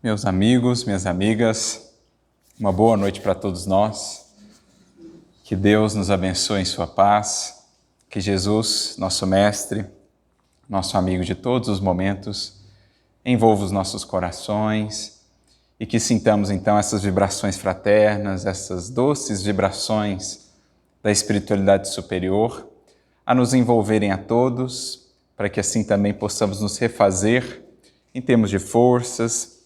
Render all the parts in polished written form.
Meus amigos, minhas amigas, uma boa noite para todos nós. Que Deus nos abençoe em sua paz, que Jesus, nosso Mestre, nosso amigo de todos os momentos, envolva os nossos corações e que sintamos então essas vibrações fraternas, essas doces vibrações da espiritualidade superior, a nos envolverem a todos, para que assim também possamos nos refazer em termos de forças,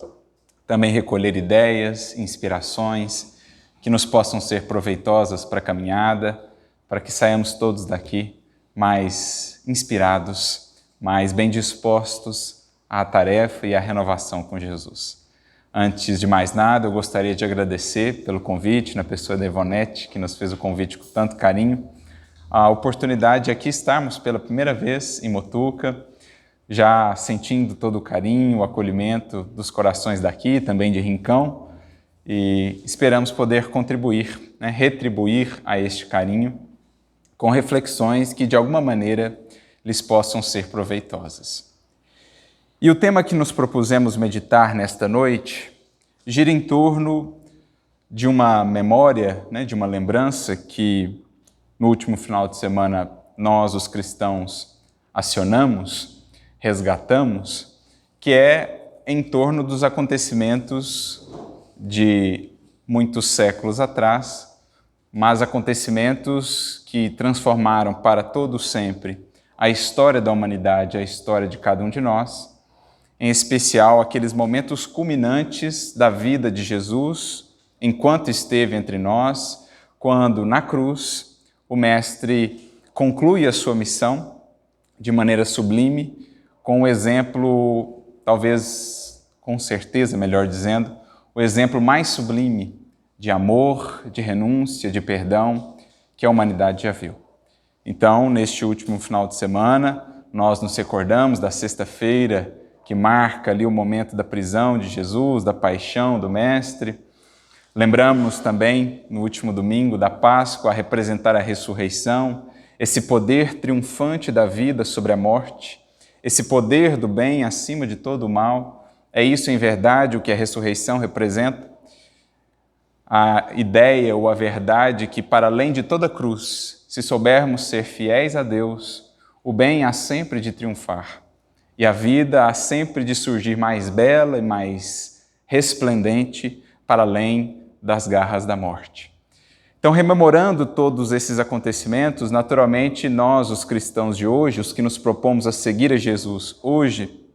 também recolher ideias, inspirações, que nos possam ser proveitosas para a caminhada, para que saiamos todos daqui mais inspirados, mais bem dispostos à tarefa e à renovação com Jesus. Antes de mais nada, eu gostaria de agradecer pelo convite, na pessoa da Ivonete, que nos fez o convite com tanto carinho, a oportunidade de aqui estarmos pela primeira vez em Motuca, já sentindo todo o carinho, o acolhimento dos corações daqui, também de Rincão, e esperamos poder contribuir, retribuir a este carinho com reflexões que de alguma maneira lhes possam ser proveitosas. E o tema que nos propusemos meditar nesta noite gira em torno de uma memória, de uma lembrança que no último final de semana nós, os cristãos, acionamos, resgatamos, que é em torno dos acontecimentos de muitos séculos atrás, mas acontecimentos que transformaram para todo sempre a história da humanidade, a história de cada um de nós, em especial aqueles momentos culminantes da vida de Jesus, enquanto esteve entre nós, quando na cruz o Mestre conclui a sua missão de maneira sublime, com o exemplo, talvez com certeza, melhor dizendo, o exemplo mais sublime de amor, de renúncia, de perdão que a humanidade já viu. Então, neste último final de semana, nós nos recordamos da sexta-feira que marca ali o momento da prisão de Jesus, da paixão do Mestre. Lembramos também, no último domingo da Páscoa, a representar a ressurreição, esse poder triunfante da vida sobre a morte, esse poder do bem acima de todo o mal. É isso, em verdade, o que a ressurreição representa? A ideia ou a verdade que, para além de toda cruz, se soubermos ser fiéis a Deus, o bem há sempre de triunfar e a vida há sempre de surgir mais bela e mais resplendente para além das garras da morte. Então, rememorando todos esses acontecimentos, naturalmente nós, os cristãos de hoje, os que nos propomos a seguir a Jesus hoje,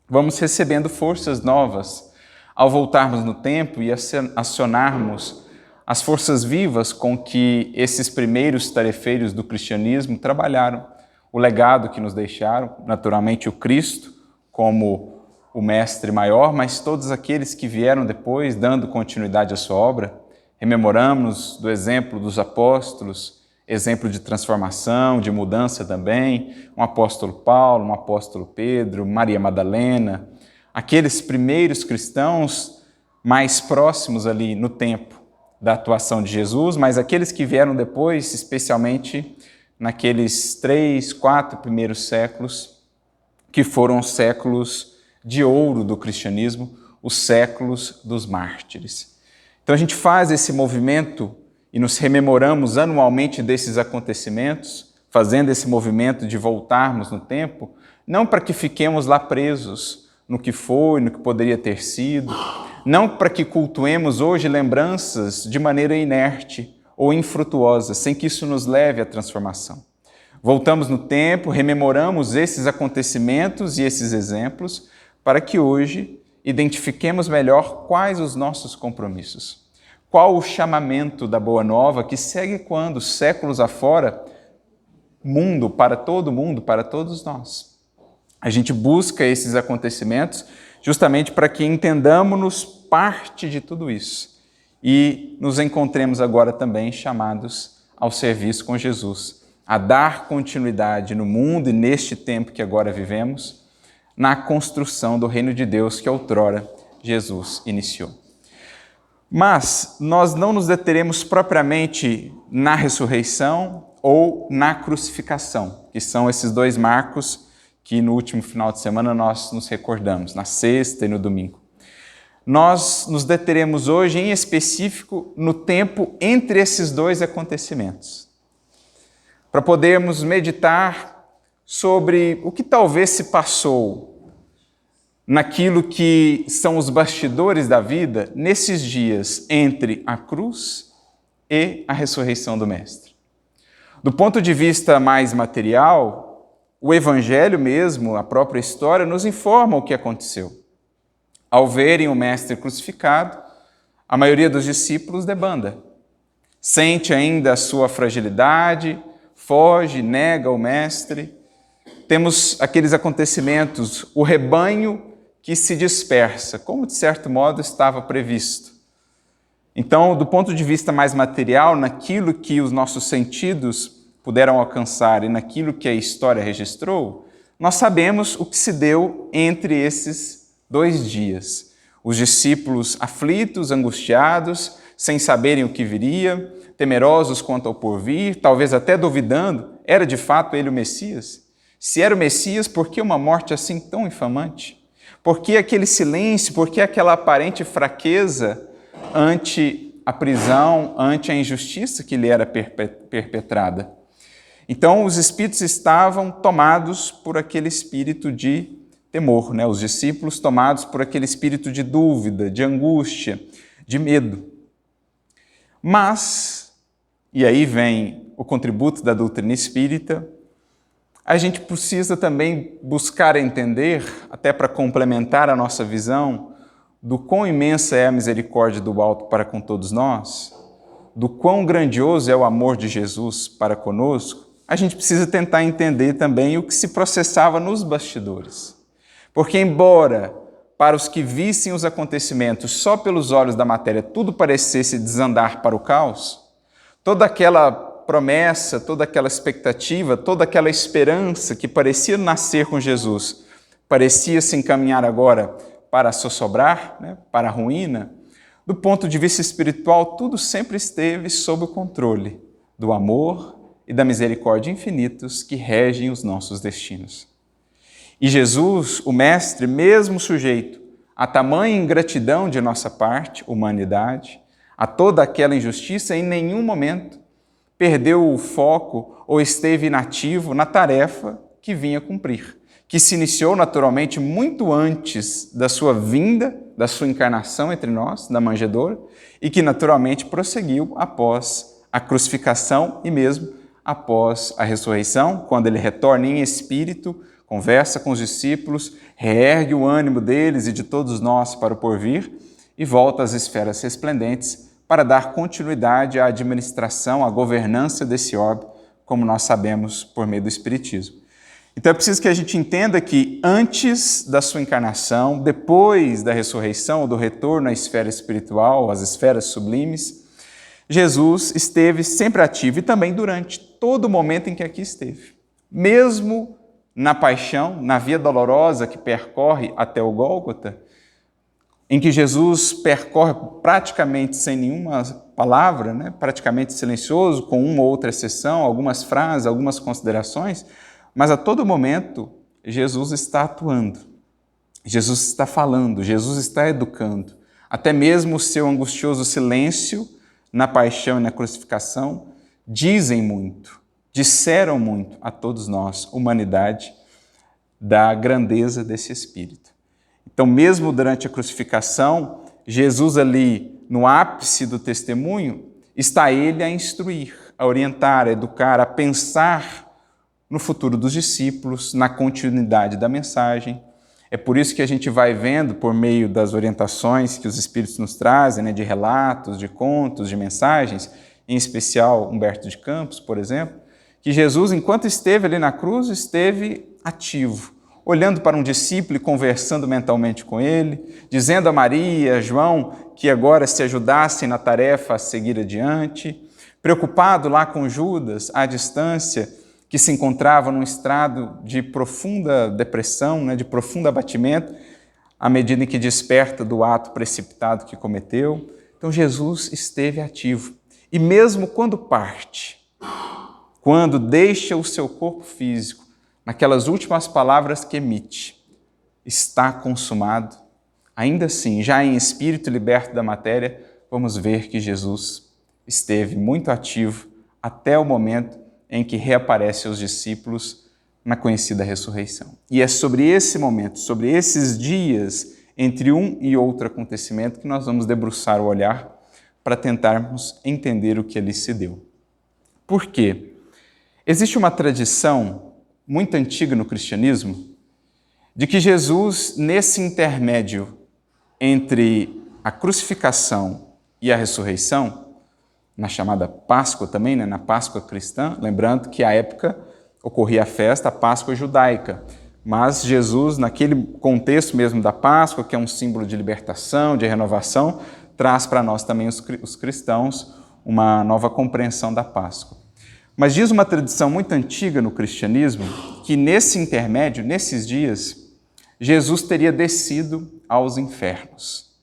vamos recebendo forças novas ao voltarmos no tempo e acionarmos as forças vivas com que esses primeiros tarefeiros do cristianismo trabalharam, o legado que nos deixaram, naturalmente o Cristo como o mestre maior, mas todos aqueles que vieram depois dando continuidade à sua obra. Rememoramos do exemplo dos apóstolos, exemplo de transformação, de mudança também, um apóstolo Paulo, um apóstolo Pedro, Maria Madalena, aqueles primeiros cristãos mais próximos ali no tempo da atuação de Jesus, mas aqueles que vieram depois, especialmente naqueles 3, 4 primeiros séculos, que foram os séculos de ouro do cristianismo, os séculos dos mártires. Então a gente faz esse movimento e nos rememoramos anualmente desses acontecimentos, fazendo esse movimento de voltarmos no tempo, não para que fiquemos lá presos no que foi, no que poderia ter sido, não para que cultuemos hoje lembranças de maneira inerte ou infrutuosa, sem que isso nos leve à transformação. Voltamos no tempo, rememoramos esses acontecimentos e esses exemplos, para que hoje identifiquemos melhor quais os nossos compromissos. Qual o chamamento da Boa Nova que segue quando, séculos afora, mundo, para todo mundo, para todos nós. A gente busca esses acontecimentos justamente para que entendamos parte de tudo isso e nos encontremos agora também chamados ao serviço com Jesus, a dar continuidade no mundo e neste tempo que agora vivemos, na construção do reino de Deus que outrora Jesus iniciou. Mas nós não nos deteremos propriamente na ressurreição ou na crucificação, que são esses dois marcos que no último final de semana nós nos recordamos, na sexta e no domingo. nós nos deteremos hoje, em específico, no tempo entre esses dois acontecimentos, para podermos meditar sobre o que talvez se passou naquilo que são os bastidores da vida nesses dias entre a cruz e a ressurreição do Mestre. Do ponto de vista mais material, o Evangelho mesmo, a própria história, nos informa o que aconteceu. Ao verem o Mestre crucificado, a maioria dos discípulos debanda. Sente ainda a sua fragilidade, foge, nega o Mestre. Temos aqueles acontecimentos, o rebanho que se dispersa, como de certo modo estava previsto. Então, do ponto de vista mais material, naquilo que os nossos sentidos puderam alcançar e naquilo que a história registrou, nós sabemos o que se deu entre esses 2 dias. Os discípulos aflitos, angustiados, sem saberem o que viria, temerosos quanto ao porvir, talvez até duvidando, era de fato ele o Messias? Se era o Messias, por que uma morte assim tão infamante? Por que aquele silêncio, por que aquela aparente fraqueza ante a prisão, ante a injustiça que lhe era perpetrada? Então, os espíritos estavam tomados por aquele espírito de temor, né? Os discípulos tomados por aquele espírito de dúvida, de angústia, de medo. Mas, e aí vem o contributo da doutrina espírita, a gente precisa também buscar entender, até para complementar a nossa visão, do quão imensa é a misericórdia do alto para com todos nós, do quão grandioso é o amor de Jesus para conosco. A gente precisa tentar entender também o que se processava nos bastidores. Porque embora para os que vissem os acontecimentos só pelos olhos da matéria tudo parecesse desandar para o caos, toda aquela promessa, toda aquela expectativa, toda aquela esperança que parecia nascer com Jesus, parecia se encaminhar agora para sossobrar, né, para a ruína, do ponto de vista espiritual, tudo sempre esteve sob o controle do amor e da misericórdia infinitos que regem os nossos destinos. E Jesus, o Mestre, mesmo sujeito a tamanha ingratidão de nossa parte, humanidade, a toda aquela injustiça, em nenhum momento perdeu o foco ou esteve inativo na tarefa que vinha cumprir, que se iniciou naturalmente muito antes da sua vinda, da sua encarnação entre nós, na manjedoura, e que naturalmente prosseguiu após a crucificação e mesmo após a ressurreição, quando ele retorna em espírito, conversa com os discípulos, reergue o ânimo deles e de todos nós para o porvir e volta às esferas resplendentes para dar continuidade à administração, à governança desse orbe, como nós sabemos por meio do Espiritismo. Então é preciso que a gente entenda que antes da sua encarnação, depois da ressurreição ou do retorno à esfera espiritual, às esferas sublimes, Jesus esteve sempre ativo e também durante todo o momento em que aqui esteve. Mesmo na paixão, na via dolorosa que percorre até o Gólgota, em que Jesus percorre praticamente sem nenhuma palavra, né? Praticamente silencioso, com uma ou outra exceção, algumas frases, algumas considerações, mas a todo momento Jesus está atuando, Jesus está falando, Jesus está educando. Até mesmo o seu angustioso silêncio na paixão e na crucificação dizem muito, disseram muito a todos nós, humanidade, da grandeza desse Espírito. Então, mesmo durante a crucificação, Jesus ali, no ápice do testemunho, está ele a instruir, a orientar, a educar, a pensar no futuro dos discípulos, na continuidade da mensagem. É por isso que a gente vai vendo, por meio das orientações que os Espíritos nos trazem, né, de relatos, de contos, de mensagens, em especial Humberto de Campos, por exemplo, que Jesus, enquanto esteve ali na cruz, esteve ativo, olhando para um discípulo e conversando mentalmente com ele, dizendo a Maria, a João, que agora se ajudassem na tarefa a seguir adiante, preocupado lá com Judas, à distância, que se encontrava num estado de profunda depressão, né, de profundo abatimento, à medida em que desperta do ato precipitado que cometeu. Então Jesus esteve ativo. E mesmo quando parte, quando deixa o seu corpo físico, naquelas últimas palavras que emite, está consumado, ainda assim, já em espírito liberto da matéria, vamos ver que Jesus esteve muito ativo até o momento em que reaparece aos discípulos na conhecida ressurreição. E é sobre esse momento, sobre esses dias entre um e outro acontecimento que nós vamos debruçar o olhar para tentarmos entender o que ali se deu. Por quê? Existe uma tradição muito antiga no cristianismo de que Jesus, nesse intermédio entre a crucificação e a ressurreição, na chamada Páscoa também, né? Na Páscoa cristã, lembrando que à época ocorria a festa, a Páscoa judaica, mas Jesus, naquele contexto mesmo da Páscoa, que é um símbolo de libertação, de renovação, traz para nós também, os cristãos, uma nova compreensão da Páscoa. Mas diz uma tradição muito antiga no cristianismo que nesse intermédio, nesses dias, Jesus teria descido aos infernos.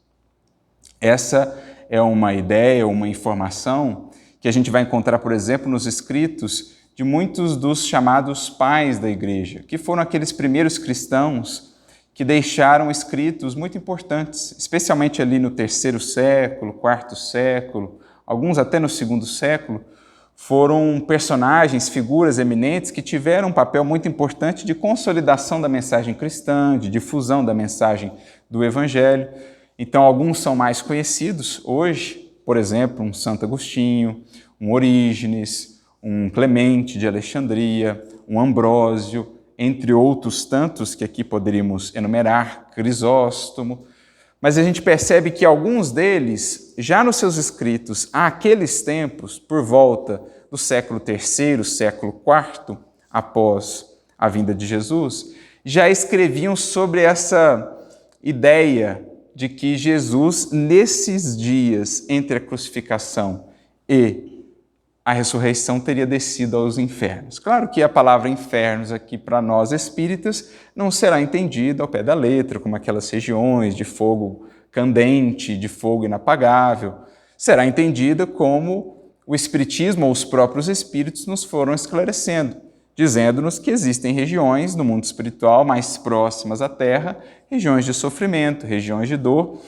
Essa é uma ideia, uma informação que a gente vai encontrar, por exemplo, nos escritos de muitos dos chamados pais da igreja, que foram aqueles primeiros cristãos que deixaram escritos muito importantes, especialmente ali no 3º século, 4º século, alguns até no 2º século, foram personagens, figuras eminentes que tiveram um papel muito importante de consolidação da mensagem cristã, de difusão da mensagem do Evangelho. Então, alguns são mais conhecidos hoje, por exemplo, um Santo Agostinho, um Orígenes, um Clemente de Alexandria, um Ambrósio, entre outros tantos que aqui poderíamos enumerar, Crisóstomo. Mas a gente percebe que alguns deles, já nos seus escritos, àqueles tempos, por volta do século III, século IV, após a vinda de Jesus, já escreviam sobre essa ideia de que Jesus, nesses dias entre a crucificação e a ressurreição, teria descido aos infernos. Claro que a palavra infernos aqui para nós espíritas não será entendida ao pé da letra, como aquelas regiões de fogo candente, de fogo inapagável. Será entendida como o espiritismo ou os próprios espíritos nos foram esclarecendo, dizendo-nos que existem regiões no mundo espiritual mais próximas à Terra, regiões de sofrimento, regiões de dor,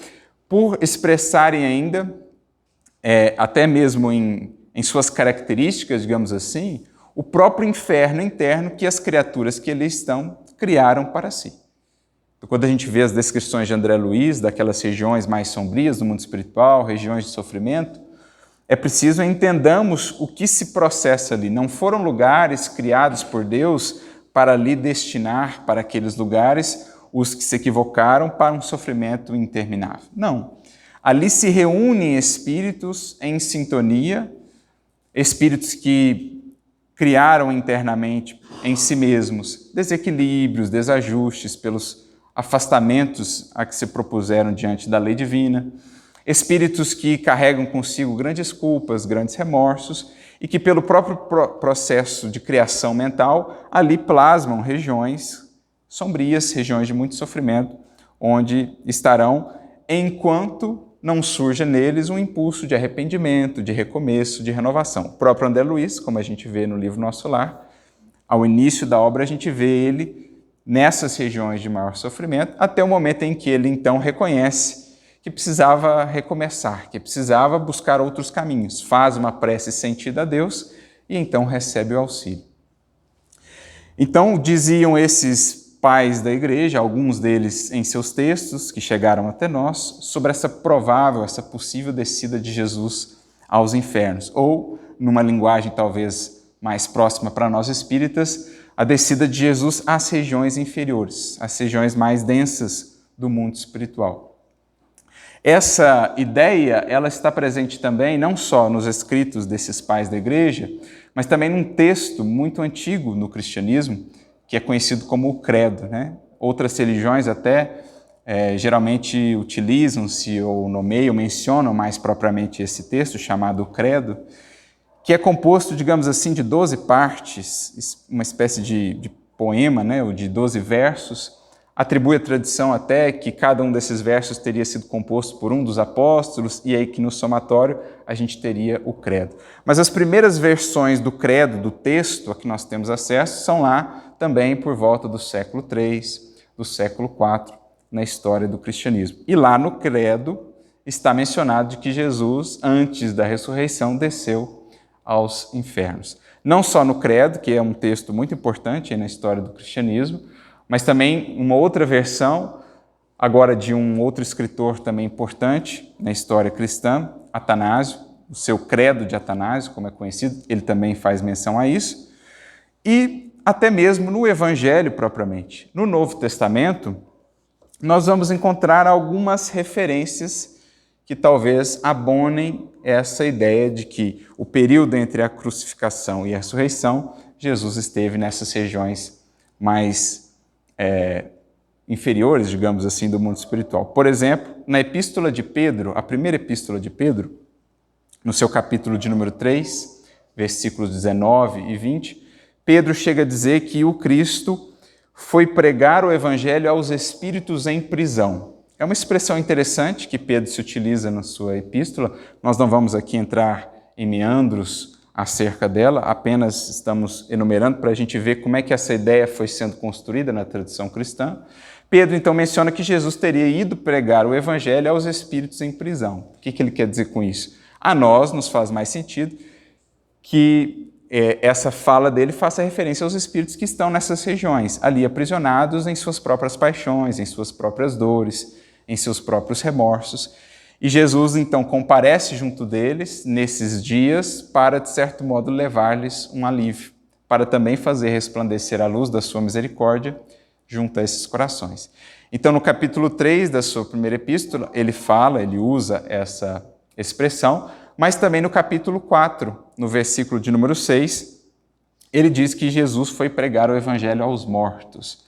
por expressarem ainda, até mesmo em suas características, digamos assim, o próprio inferno interno que as criaturas que ali estão criaram para si. Então, quando a gente vê as descrições de André Luiz, daquelas regiões mais sombrias do mundo espiritual, regiões de sofrimento, é preciso entendamos o que se processa ali. Não foram lugares criados por Deus para ali destinar para aqueles lugares os que se equivocaram para um sofrimento interminável. Não. Ali se reúnem espíritos em sintonia, espíritos que criaram internamente em si mesmos desequilíbrios, desajustes pelos afastamentos a que se propuseram diante da lei divina, espíritos que carregam consigo grandes culpas, grandes remorsos e que pelo próprio processo de criação mental ali plasmam regiões sombrias, regiões de muito sofrimento, onde estarão enquanto não surja neles um impulso de arrependimento, de recomeço, de renovação. O próprio André Luiz, como a gente vê no livro Nosso Lar, ao início da obra a gente vê ele nessas regiões de maior sofrimento, até o momento em que ele então reconhece que precisava recomeçar, que precisava buscar outros caminhos, faz uma prece sentida a Deus e então recebe o auxílio. Então, diziam esses pais da igreja, alguns deles em seus textos que chegaram até nós, sobre essa provável, essa possível descida de Jesus aos infernos, ou, numa linguagem talvez mais próxima para nós espíritas, a descida de Jesus às regiões inferiores, às regiões mais densas do mundo espiritual. Essa ideia, ela está presente também, não só nos escritos desses pais da igreja, mas também num texto muito antigo no cristianismo, que é conhecido como o Credo, né? Outras religiões até geralmente utilizam-se ou nomeiam, mencionam mais propriamente esse texto chamado Credo, que é composto, digamos assim, de 12 partes, uma espécie de poema, né? Ou de 12 versos. Atribui a tradição até que cada um desses versos teria sido composto por um dos apóstolos e aí que no somatório a gente teria o credo. Mas as primeiras versões do credo, do texto a que nós temos acesso, são lá também por volta do século III, do século IV na história do cristianismo. E lá no credo está mencionado de que Jesus, antes da ressurreição, desceu aos infernos. Não só no credo, que é um texto muito importante na história do cristianismo, mas também uma outra versão, agora de um outro escritor também importante na história cristã, Atanásio, o seu credo de Atanásio, como é conhecido, ele também faz menção a isso, e até mesmo no Evangelho propriamente. No Novo Testamento, nós vamos encontrar algumas referências que talvez abonem essa ideia de que o período entre a crucificação e a ressurreição, Jesus esteve nessas regiões mais inferiores, digamos assim, do mundo espiritual. Por exemplo, na Epístola de Pedro, a primeira Epístola de Pedro, no seu capítulo de número 3, versículos 19 e 20, Pedro chega a dizer que o Cristo foi pregar o Evangelho aos espíritos em prisão. É uma expressão interessante que Pedro se utiliza na sua epístola. Nós não vamos aqui entrar em meandros acerca dela, apenas estamos enumerando para a gente ver como é que essa ideia foi sendo construída na tradição cristã. Pedro, então, menciona que Jesus teria ido pregar o Evangelho aos espíritos em prisão. O que ele quer dizer com isso? A nós nos faz mais sentido que essa fala dele faça referência aos espíritos que estão nessas regiões, ali aprisionados em suas próprias paixões, em suas próprias dores, em seus próprios remorsos. E Jesus, então, comparece junto deles nesses dias para, de certo modo, levar-lhes um alívio, para também fazer resplandecer a luz da sua misericórdia junto a esses corações. Então, no capítulo 3 da sua primeira epístola, ele usa essa expressão, mas também no capítulo 4, no versículo de número 6, ele diz que Jesus foi pregar o evangelho aos mortos.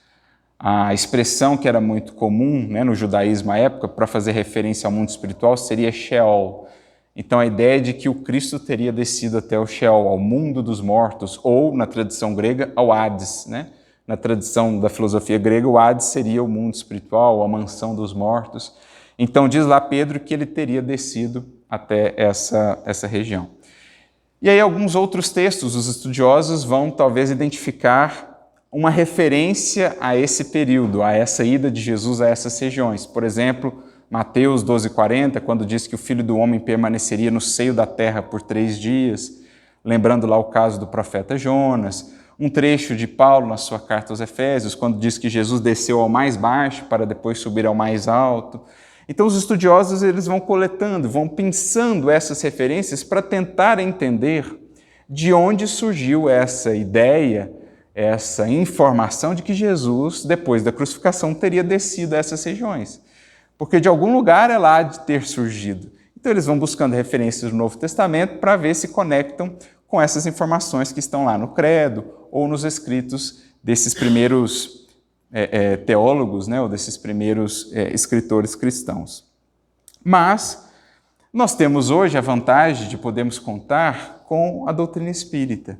A expressão que era muito comum no judaísmo à época, para fazer referência ao mundo espiritual, seria Sheol. Então, a ideia de que o Cristo teria descido até o Sheol, ao mundo dos mortos, ou, na tradição grega, ao Hades. Na tradição da filosofia grega, o Hades seria o mundo espiritual, a mansão dos mortos. Então, diz lá Pedro que ele teria descido até essa região. E aí, alguns outros textos, os estudiosos vão talvez identificar uma referência a esse período, a essa ida de Jesus a essas regiões. Por exemplo, Mateus 12,40, quando diz que o Filho do Homem permaneceria no seio da terra por 3 dias, lembrando lá o caso do profeta Jonas. Um trecho de Paulo na sua carta aos Efésios, quando diz que Jesus desceu ao mais baixo para depois subir ao mais alto. Então, os estudiosos eles vão coletando, vão pensando essas referências para tentar entender de onde surgiu essa ideia, essa informação de que Jesus, depois da crucificação, teria descido a essas regiões. Porque de algum lugar ela há de ter surgido. Então, eles vão buscando referências do Novo Testamento para ver se conectam com essas informações que estão lá no credo ou nos escritos desses primeiros teólogos, ou desses primeiros escritores cristãos. Mas nós temos hoje a vantagem de podermos contar com a doutrina espírita,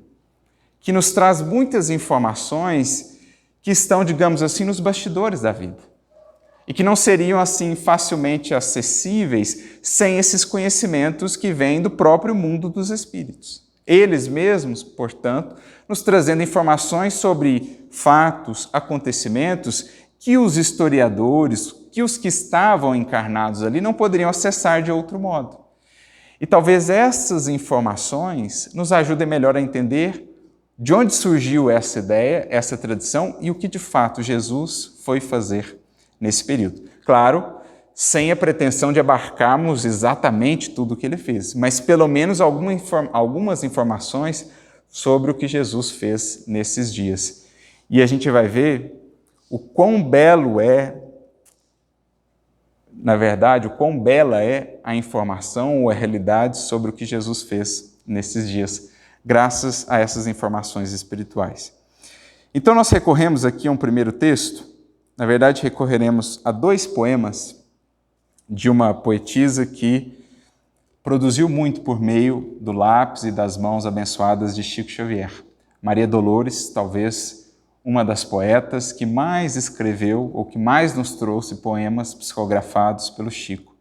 que nos traz muitas informações que estão, digamos assim, nos bastidores da vida e que não seriam assim facilmente acessíveis sem esses conhecimentos que vêm do próprio mundo dos espíritos. Eles mesmos, portanto, nos trazendo informações sobre fatos, acontecimentos que os historiadores, que os que estavam encarnados ali não poderiam acessar de outro modo. E talvez essas informações nos ajudem melhor a entender de onde surgiu essa ideia, essa tradição e o que de fato Jesus foi fazer nesse período. Claro, sem a pretensão de abarcarmos exatamente tudo o que ele fez, mas pelo menos algumas informações sobre o que Jesus fez nesses dias. E a gente vai ver o quão belo na verdade, o quão bela é a informação ou a realidade sobre o que Jesus fez nesses dias, graças a essas informações espirituais. Então, nós recorremos aqui a um primeiro texto, na verdade, recorreremos a 2 poemas de uma poetisa que produziu muito por meio do lápis e das mãos abençoadas de Chico Xavier. Maria Dolores, talvez uma das poetas que mais escreveu ou que mais nos trouxe poemas psicografados pelo Chico.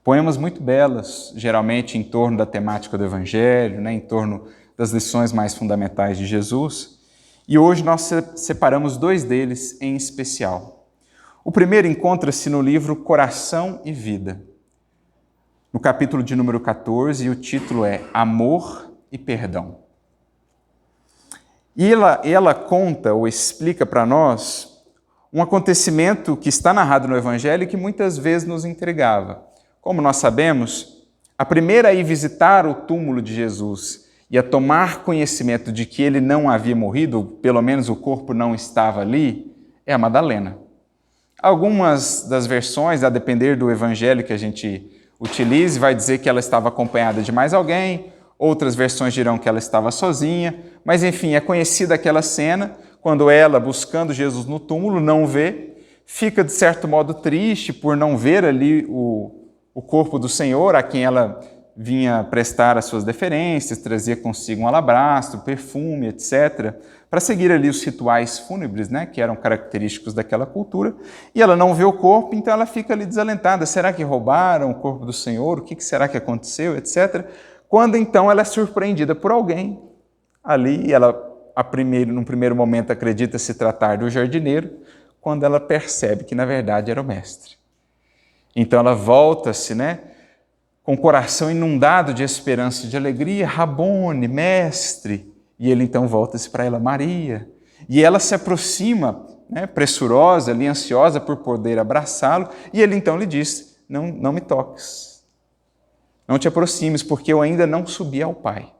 Poemas muito belos, geralmente em torno da temática do Evangelho, em torno das lições mais fundamentais de Jesus. E hoje nós separamos 2 deles em especial. O primeiro encontra-se no livro Coração e Vida, no capítulo de número 14, e o título é Amor e Perdão. E ela conta ou explica para nós um acontecimento que está narrado no Evangelho e que muitas vezes nos intrigava. Como nós sabemos, a primeira a ir visitar o túmulo de Jesus e a tomar conhecimento de que ele não havia morrido, ou pelo menos o corpo não estava ali, é a Madalena. Algumas das versões, a depender do evangelho que a gente utilize, vai dizer que ela estava acompanhada de mais alguém, outras versões dirão que ela estava sozinha, mas enfim, é conhecida aquela cena, quando ela, buscando Jesus no túmulo, não vê, fica de certo modo triste por não ver ali o corpo do Senhor, a quem ela vinha prestar as suas deferências, trazia consigo um alabastro, perfume, etc., para seguir ali os rituais fúnebres, né, que eram característicos daquela cultura, e ela não vê o corpo, então ela fica ali desalentada. Será que roubaram o corpo do Senhor? O que será que aconteceu, etc. Quando então ela é surpreendida por alguém ali, e ela, num primeiro momento, acredita se tratar do jardineiro, quando ela percebe que, na verdade, era o mestre. Então ela volta-se, né, com o coração inundado de esperança e de alegria, Rabone, mestre. E ele então volta-se para ela, Maria. E ela se aproxima, né, pressurosa, ali, ansiosa por poder abraçá-lo. E ele então lhe diz, não me toques, não te aproximes, porque eu ainda não subi ao Pai.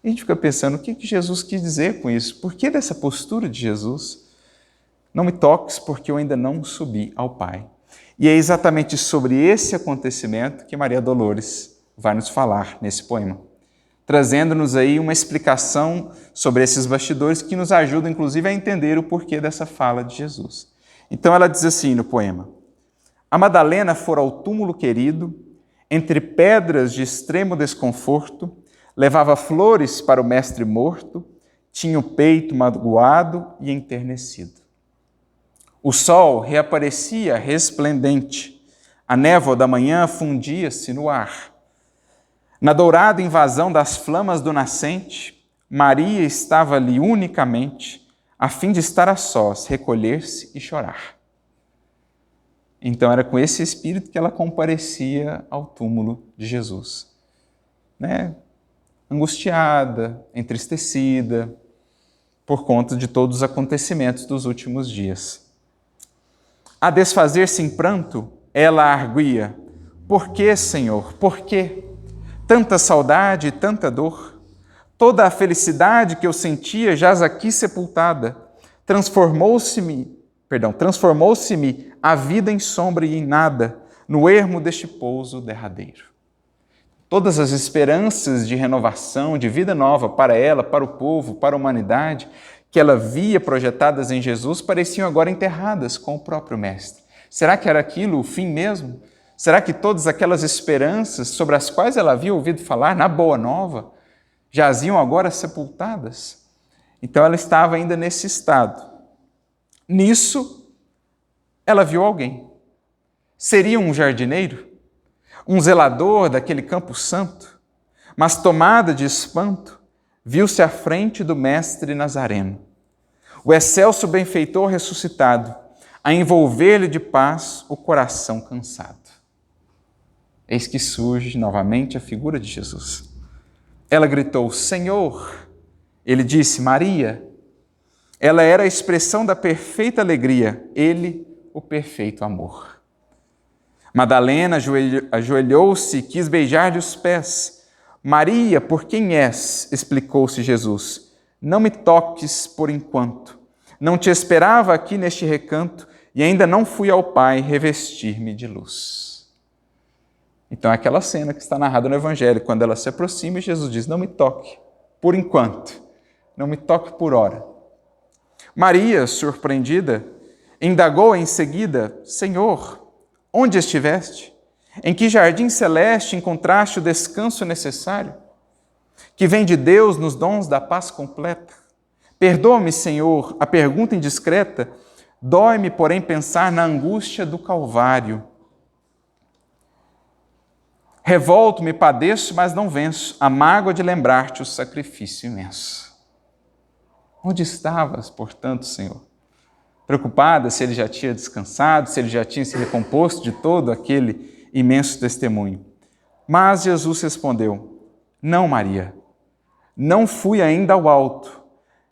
E a gente fica pensando, o que Jesus quis dizer com isso? Por que dessa postura de Jesus? Não me toques, porque eu ainda não subi ao Pai. E é exatamente sobre esse acontecimento que Maria Dolores vai nos falar nesse poema, trazendo-nos aí uma explicação sobre esses bastidores que nos ajuda, inclusive, a entender o porquê dessa fala de Jesus. Então ela diz assim no poema: A Madalena fora ao túmulo querido, entre pedras de extremo desconforto, levava flores para o mestre morto, tinha o peito magoado e enternecido. O sol reaparecia resplendente, a névoa da manhã fundia-se no ar. Na dourada invasão das flamas do nascente, Maria estava ali unicamente, a fim de estar a sós, recolher-se e chorar. Então era com esse espírito que ela comparecia ao túmulo de Jesus, né? Angustiada, entristecida, por conta de todos os acontecimentos dos últimos dias. A desfazer-se em pranto, ela arguía: Por que, Senhor, por que? Tanta saudade e tanta dor. Toda a felicidade que eu sentia jaz aqui sepultada. Transformou-se-me a vida em sombra e em nada, no ermo deste pouso derradeiro. Todas as esperanças de renovação, de vida nova para ela, para o povo, para a humanidade, que ela via projetadas em Jesus, pareciam agora enterradas com o próprio Mestre. Será que era aquilo o fim mesmo? Será que todas aquelas esperanças sobre as quais ela havia ouvido falar na Boa Nova jaziam agora sepultadas? Então ela estava ainda nesse estado. Nisso, ela viu alguém. Seria um jardineiro? Um zelador daquele campo santo? Mas tomada de espanto, viu-se à frente do mestre Nazareno, o excelso benfeitor ressuscitado, a envolver-lhe de paz o coração cansado. Eis que surge novamente a figura de Jesus. Ela gritou, Senhor. Ele disse, Maria. Ela era a expressão da perfeita alegria, ele, o perfeito amor. Madalena ajoelhou-se e quis beijar-lhe os pés. Maria, por quem és? Explicou-se Jesus. Não me toques por enquanto. Não te esperava aqui neste recanto e ainda não fui ao Pai revestir-me de luz. Então é aquela cena que está narrada no Evangelho, quando ela se aproxima e Jesus diz, não me toque por enquanto, não me toque por hora. Maria, surpreendida, indagou em seguida, Senhor, onde estiveste? Em que jardim celeste encontraste o descanso necessário? Que vem de Deus nos dons da paz completa? Perdoa-me, Senhor, a pergunta indiscreta, dói-me, porém, pensar na angústia do Calvário. Revolto-me, padeço, mas não venço, a mágoa de lembrar-te o sacrifício imenso. Onde estavas, portanto, Senhor? preocupada se ele já tinha descansado, se ele já tinha se recomposto de todo aquele imenso testemunho. Mas Jesus respondeu: não, Maria, não fui ainda ao alto,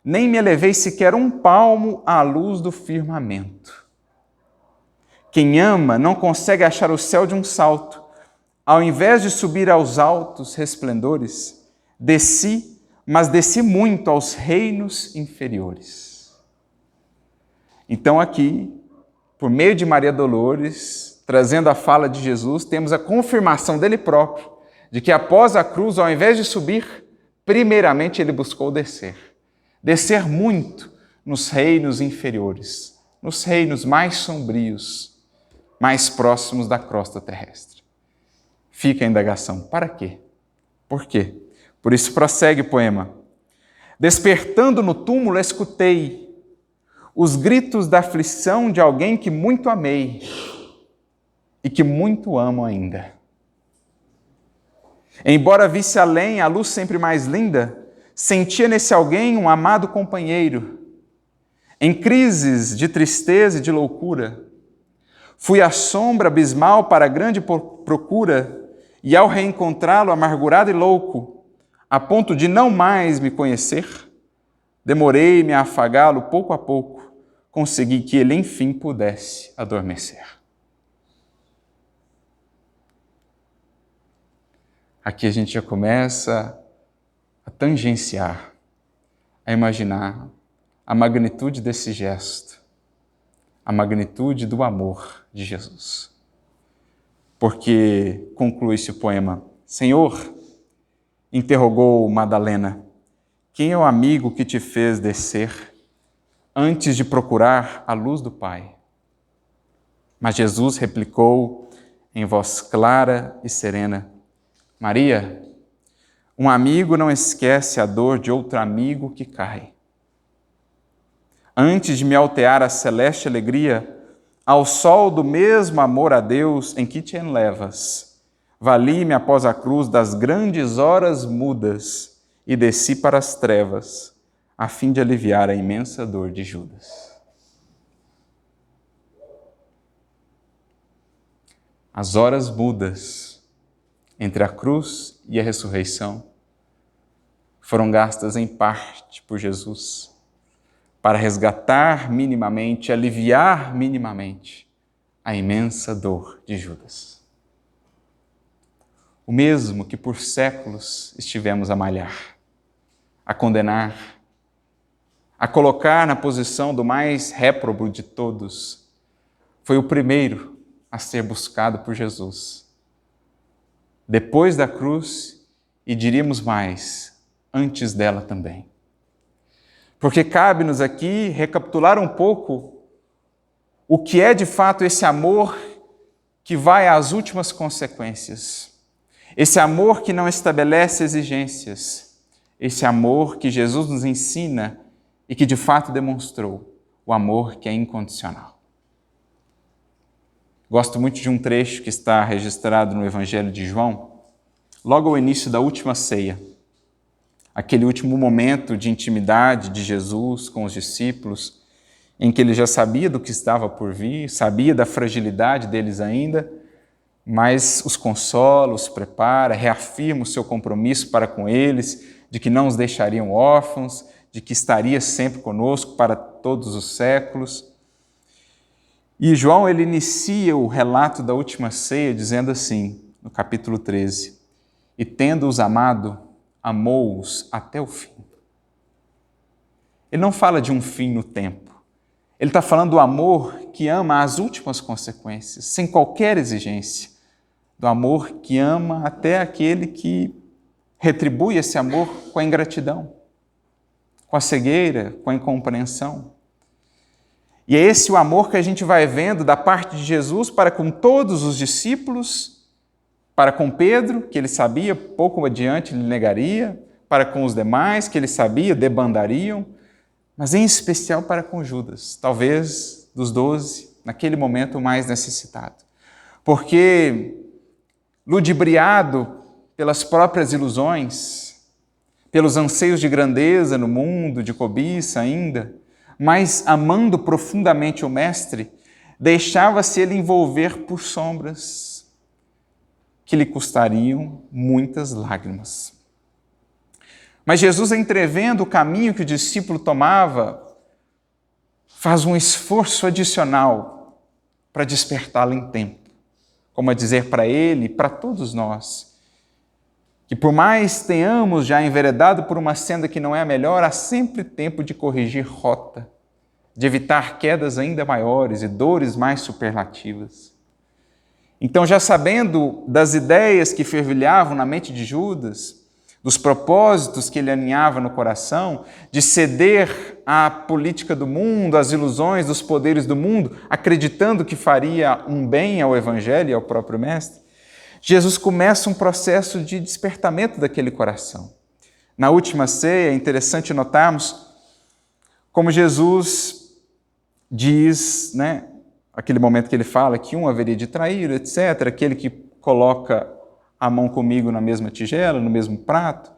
nem me elevei sequer um palmo à luz do firmamento. Quem ama não consegue achar o céu de um salto. Ao invés de subir aos altos resplendores, desci, mas desci muito aos reinos inferiores. Então aqui, por meio de Maria Dolores, trazendo a fala de Jesus, temos a confirmação dele próprio, de que após a cruz, ao invés de subir, primeiramente ele buscou descer. Descer muito nos reinos inferiores, nos reinos mais sombrios, mais próximos da crosta terrestre. Fica a indagação, para quê? Por quê? Por isso prossegue o poema. Despertando no túmulo, escutei os gritos da aflição de alguém que muito amei e que muito amo ainda. Embora visse além a luz sempre mais linda, sentia nesse alguém um amado companheiro. Em crises de tristeza e de loucura, fui à sombra abismal para a grande procura, e ao reencontrá-lo amargurado e louco, a ponto de não mais me conhecer, demorei-me a afagá-lo pouco a pouco, consegui que ele enfim pudesse adormecer. Aqui a gente já começa a tangenciar, a imaginar a magnitude desse gesto, a magnitude do amor de Jesus. Porque, conclui-se o poema, Senhor, interrogou Madalena, quem é o amigo que te fez descer antes de procurar a luz do Pai? Mas Jesus replicou em voz clara e serena, Maria, um amigo não esquece a dor de outro amigo que cai. Antes de me altear a celeste alegria, ao sol do mesmo amor a Deus em que te enlevas, vali-me após a cruz das grandes horas mudas e desci para as trevas, a fim de aliviar a imensa dor de Judas. As horas mudas entre a cruz e a ressurreição foram gastas em parte por Jesus para resgatar minimamente, aliviar minimamente a imensa dor de Judas. O mesmo que por séculos estivemos a malhar, a condenar, a colocar na posição do mais réprobo de todos, foi o primeiro a ser buscado por Jesus. Depois da cruz, e diríamos mais, antes dela também. Porque cabe-nos aqui recapitular um pouco o que é de fato esse amor que vai às últimas consequências. Esse amor que não estabelece exigências. Esse amor que Jesus nos ensina e que de fato demonstrou. O amor que é incondicional. Gosto muito de um trecho que está registrado no Evangelho de João, logo ao início da última ceia. Aquele último momento de intimidade de Jesus com os discípulos, em que ele já sabia do que estava por vir, sabia da fragilidade deles ainda, mas os consola, os prepara, reafirma o seu compromisso para com eles, de que não os deixariam órfãos, de que estaria sempre conosco para todos os séculos. E João, ele inicia o relato da última ceia dizendo assim, no capítulo 13, e tendo-os amado, amou-os até o fim. Ele não fala de um fim no tempo. Ele está falando do amor que ama as últimas consequências, sem qualquer exigência. Do amor que ama até aquele que retribui esse amor com a ingratidão, com a cegueira, com a incompreensão. E é esse o amor que a gente vai vendo da parte de Jesus para com todos os discípulos, para com Pedro, que ele sabia, pouco adiante ele negaria, para com os demais, que ele sabia, debandariam, mas em especial para com Judas, talvez dos 12, naquele momento o mais necessitado. Porque, ludibriado pelas próprias ilusões, pelos anseios de grandeza no mundo, de cobiça ainda, mas amando profundamente o Mestre, deixava-se ele envolver por sombras que lhe custariam muitas lágrimas. Mas Jesus, entrevendo o caminho que o discípulo tomava, faz um esforço adicional para despertá-lo em tempo, como a dizer para ele e para todos nós, que por mais tenhamos já enveredado por uma senda que não é a melhor, há sempre tempo de corrigir rota, de evitar quedas ainda maiores e dores mais superlativas. Então, já sabendo das ideias que fervilhavam na mente de Judas, dos propósitos que ele aninhava no coração, de ceder à política do mundo, às ilusões dos poderes do mundo, acreditando que faria um bem ao Evangelho e ao próprio Mestre, Jesus começa um processo de despertamento daquele coração. Na última ceia, é interessante notarmos como Jesus diz, aquele momento que ele fala que um haveria de trair, etc., aquele que coloca a mão comigo na mesma tigela, no mesmo prato.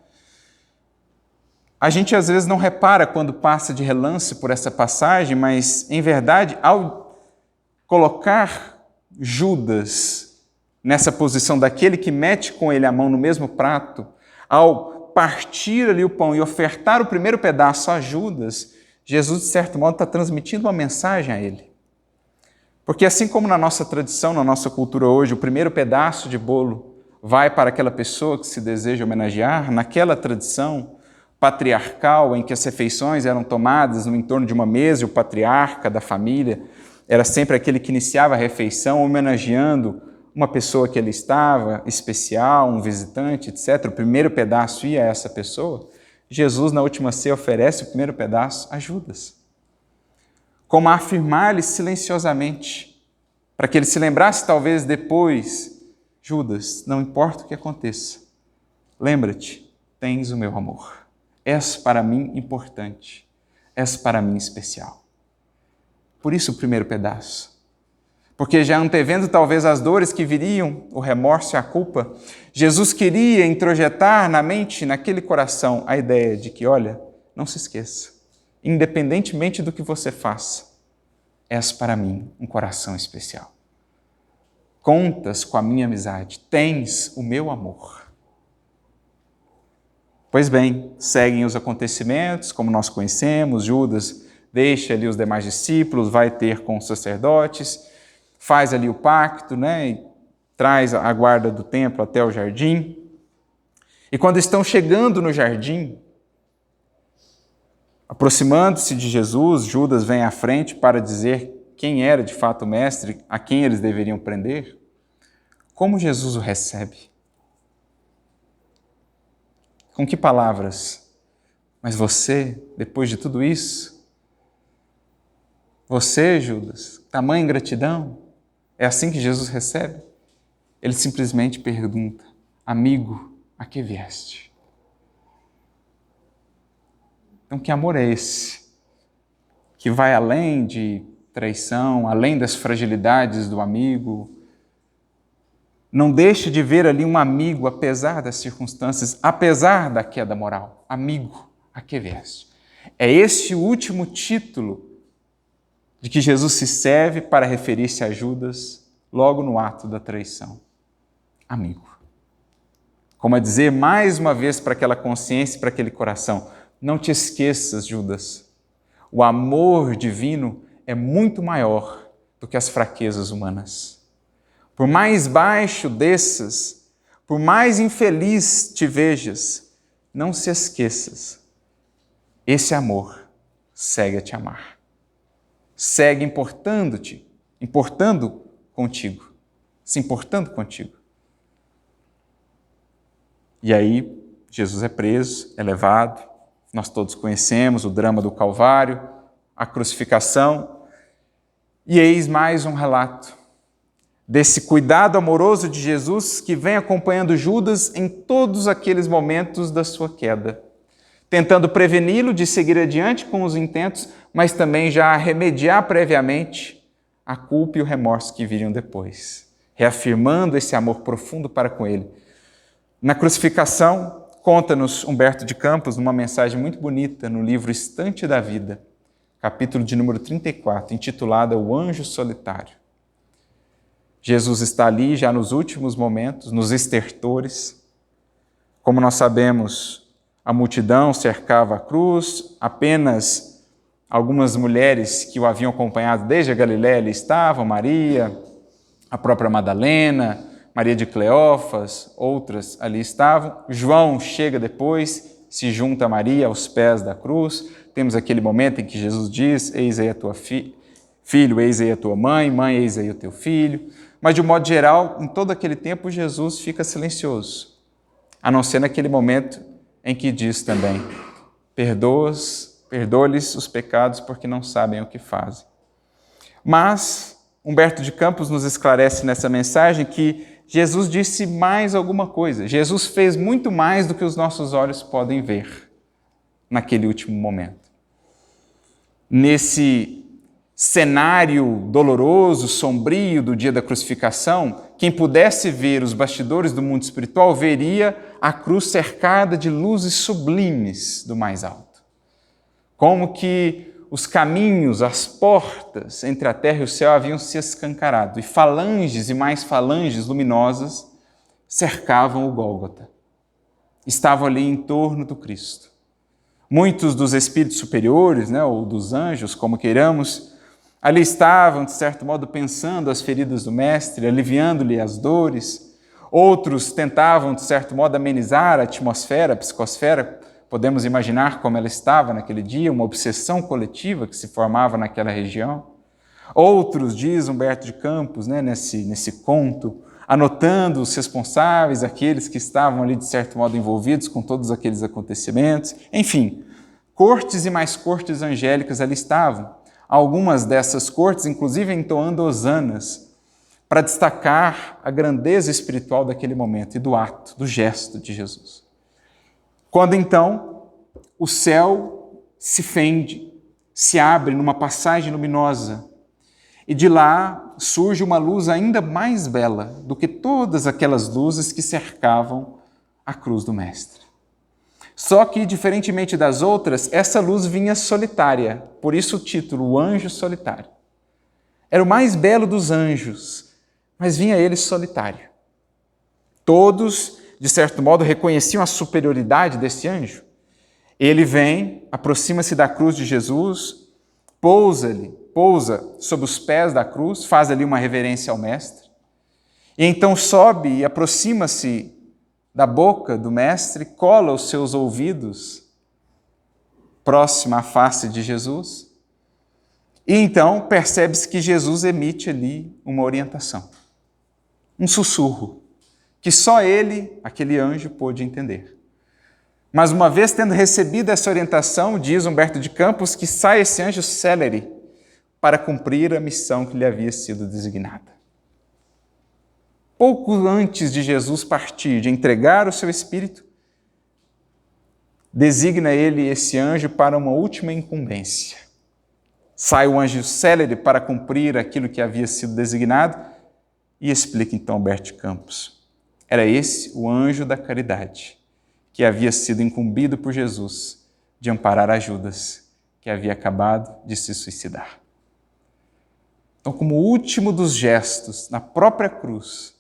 A gente às vezes não repara quando passa de relance por essa passagem, mas, em verdade, ao colocar Judas nessa posição daquele que mete com ele a mão no mesmo prato, ao partir ali o pão e ofertar o primeiro pedaço a Judas, Jesus, de certo modo, está transmitindo uma mensagem a ele. Porque assim como na nossa tradição, na nossa cultura hoje, o primeiro pedaço de bolo vai para aquela pessoa que se deseja homenagear, naquela tradição patriarcal em que as refeições eram tomadas no entorno de uma mesa e o patriarca da família era sempre aquele que iniciava a refeição homenageando uma pessoa que ali estava, especial, um visitante, etc. O primeiro pedaço ia a essa pessoa. Jesus, na última ceia, oferece o primeiro pedaço a Judas, como a afirmar-lhe silenciosamente, para que ele se lembrasse talvez depois: Judas, não importa o que aconteça, lembra-te, tens o meu amor. És para mim importante, és para mim especial. Por isso o primeiro pedaço. Porque já antevendo talvez as dores que viriam, o remorso e a culpa, Jesus queria introjetar na mente, naquele coração, a ideia de que, olha, não se esqueça, independentemente do que você faça, és para mim um coração especial. Contas com a minha amizade, tens o meu amor. Pois bem, seguem os acontecimentos, como nós conhecemos, Judas deixa ali os demais discípulos, vai ter com os sacerdotes, faz ali o pacto, e traz a guarda do templo até o jardim. E quando estão chegando no jardim, aproximando-se de Jesus, Judas vem à frente para dizer quem era de fato o mestre, a quem eles deveriam prender. Como Jesus o recebe? Com que palavras? Mas você, depois de tudo isso, você, Judas, tamanha ingratidão? É assim que Jesus recebe? Ele simplesmente pergunta: amigo, a que vieste? Então, que amor é esse? Que vai além de traição, além das fragilidades do amigo. Não deixe de ver ali um amigo, apesar das circunstâncias, apesar da queda moral. Amigo, a que vieste? É esse o último título de que Jesus se serve para referir-se a Judas logo no ato da traição. Amigo. Como a dizer mais uma vez para aquela consciência, para aquele coração: não te esqueças, Judas, o amor divino é muito maior do que as fraquezas humanas. Por mais baixo desças, por mais infeliz te vejas, não se esqueças, esse amor segue a te amar. Segue importando contigo, se importando contigo. E aí, Jesus é preso, é levado, nós todos conhecemos o drama do Calvário, a crucificação, e eis mais um relato desse cuidado amoroso de Jesus que vem acompanhando Judas em todos aqueles momentos da sua queda, tentando preveni-lo de seguir adiante com os intentos, mas também já remediar previamente a culpa e o remorso que viriam depois, reafirmando esse amor profundo para com ele. Na crucificação, conta-nos Humberto de Campos, numa mensagem muito bonita no livro Estante da Vida, capítulo de número 34, intitulada O Anjo Solitário. Jesus está ali já nos últimos momentos, nos estertores. Como nós sabemos, a multidão cercava a cruz, apenas algumas mulheres que o haviam acompanhado desde a Galiléia ali estavam, Maria, a própria Madalena, Maria de Cleófas, outras ali estavam. João chega depois, se junta a Maria aos pés da cruz. Temos aquele momento em que Jesus diz, eis aí a tua filho, eis aí a tua mãe, mãe, eis aí o teu filho. Mas, de um modo geral, em todo aquele tempo, Jesus fica silencioso, a não ser naquele momento em que diz também, perdoa-lhes os pecados porque não sabem o que fazem. Mas Humberto de Campos nos esclarece nessa mensagem que Jesus disse mais alguma coisa. Jesus fez muito mais do que os nossos olhos podem ver naquele último momento. Nesse cenário doloroso, sombrio do dia da crucificação, quem pudesse ver os bastidores do mundo espiritual veria a cruz cercada de luzes sublimes do mais alto. Como que os caminhos, as portas entre a terra e o céu haviam se escancarado e falanges e mais falanges luminosas cercavam o Gólgota. Estavam ali em torno do Cristo. Muitos dos espíritos superiores, ou dos anjos, como queiramos, ali estavam, de certo modo, pensando as feridas do Mestre, aliviando-lhe as dores. Outros tentavam, de certo modo, amenizar a atmosfera, a psicosfera. Podemos imaginar como ela estava naquele dia, uma obsessão coletiva que se formava naquela região. Outros, diz Humberto de Campos, nesse conto, anotando os responsáveis, aqueles que estavam ali, de certo modo, envolvidos com todos aqueles acontecimentos. Enfim, cortes e mais cortes angélicas ali estavam. Algumas dessas cortes, inclusive, entoando hosanas, para destacar a grandeza espiritual daquele momento e do ato, do gesto de Jesus. Quando, então, o céu se fende, se abre numa passagem luminosa, e de lá surge uma luz ainda mais bela do que todas aquelas luzes que cercavam a cruz do Mestre. Só que, diferentemente das outras, essa luz vinha solitária, por isso o título, o anjo solitário. Era o mais belo dos anjos, mas vinha ele solitário. Todos, de certo modo, reconheciam a superioridade desse anjo. Ele vem, aproxima-se da cruz de Jesus, pousa sob os pés da cruz, faz ali uma reverência ao Mestre, e então sobe e aproxima-se da boca do Mestre, cola os seus ouvidos próxima à face de Jesus, e então percebe-se que Jesus emite ali uma orientação, um sussurro, que só ele, aquele anjo, pôde entender. Mas uma vez tendo recebido essa orientação, diz Humberto de Campos que sai esse anjo célere para cumprir a missão que lhe havia sido designada. Pouco antes de Jesus partir, de entregar o seu Espírito, designa ele esse anjo para uma última incumbência. Sai o anjo célere para cumprir aquilo que havia sido designado e explica então Humberto de Campos. Era esse o anjo da caridade, que havia sido incumbido por Jesus de amparar a Judas, que havia acabado de se suicidar. Então, como último dos gestos, na própria cruz,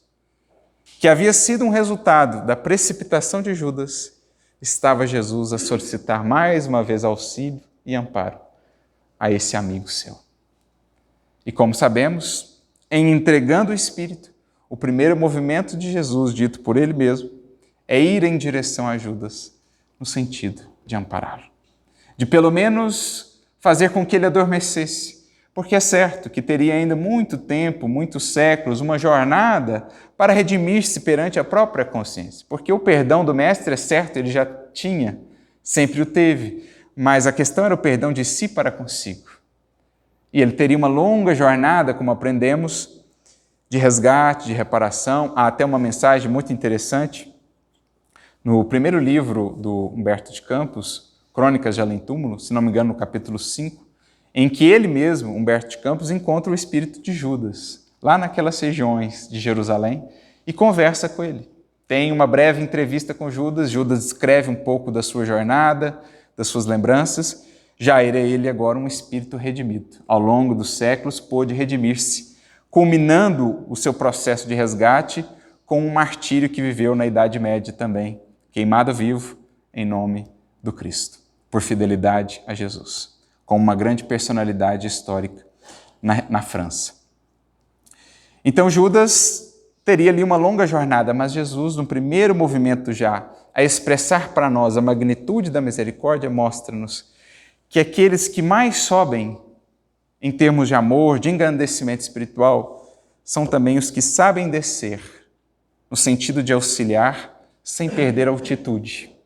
que havia sido um resultado da precipitação de Judas, estava Jesus a solicitar mais uma vez auxílio e amparo a esse amigo seu. E como sabemos, em entregando o Espírito, o primeiro movimento de Jesus, dito por ele mesmo, é ir em direção a Judas, no sentido de ampará-lo. De pelo menos fazer com que ele adormecesse, porque é certo que teria ainda muito tempo, muitos séculos, uma jornada para redimir-se perante a própria consciência. Porque o perdão do Mestre, é certo, ele já tinha, sempre o teve, mas a questão era o perdão de si para consigo. E ele teria uma longa jornada, como aprendemos, de resgate, de reparação. Há até uma mensagem muito interessante no primeiro livro do Humberto de Campos, Crônicas de Além Túmulo, se não me engano, no capítulo 5, em que ele mesmo, Humberto de Campos, encontra o espírito de Judas, lá naquelas regiões de Jerusalém, e conversa com ele. Tem uma breve entrevista com Judas, Judas escreve um pouco da sua jornada, das suas lembranças. Já era ele agora um espírito redimido. Ao longo dos séculos pôde redimir-se, culminando o seu processo de resgate com um martírio que viveu na Idade Média também, queimado vivo em nome do Cristo, por fidelidade a Jesus, como uma grande personalidade histórica na França. Então Judas teria ali uma longa jornada, mas Jesus, no primeiro movimento já, a expressar para nós a magnitude da misericórdia, mostra-nos que aqueles que mais sobem em termos de amor, de engrandecimento espiritual, são também os que sabem descer, no sentido de auxiliar, sem perder a altitude,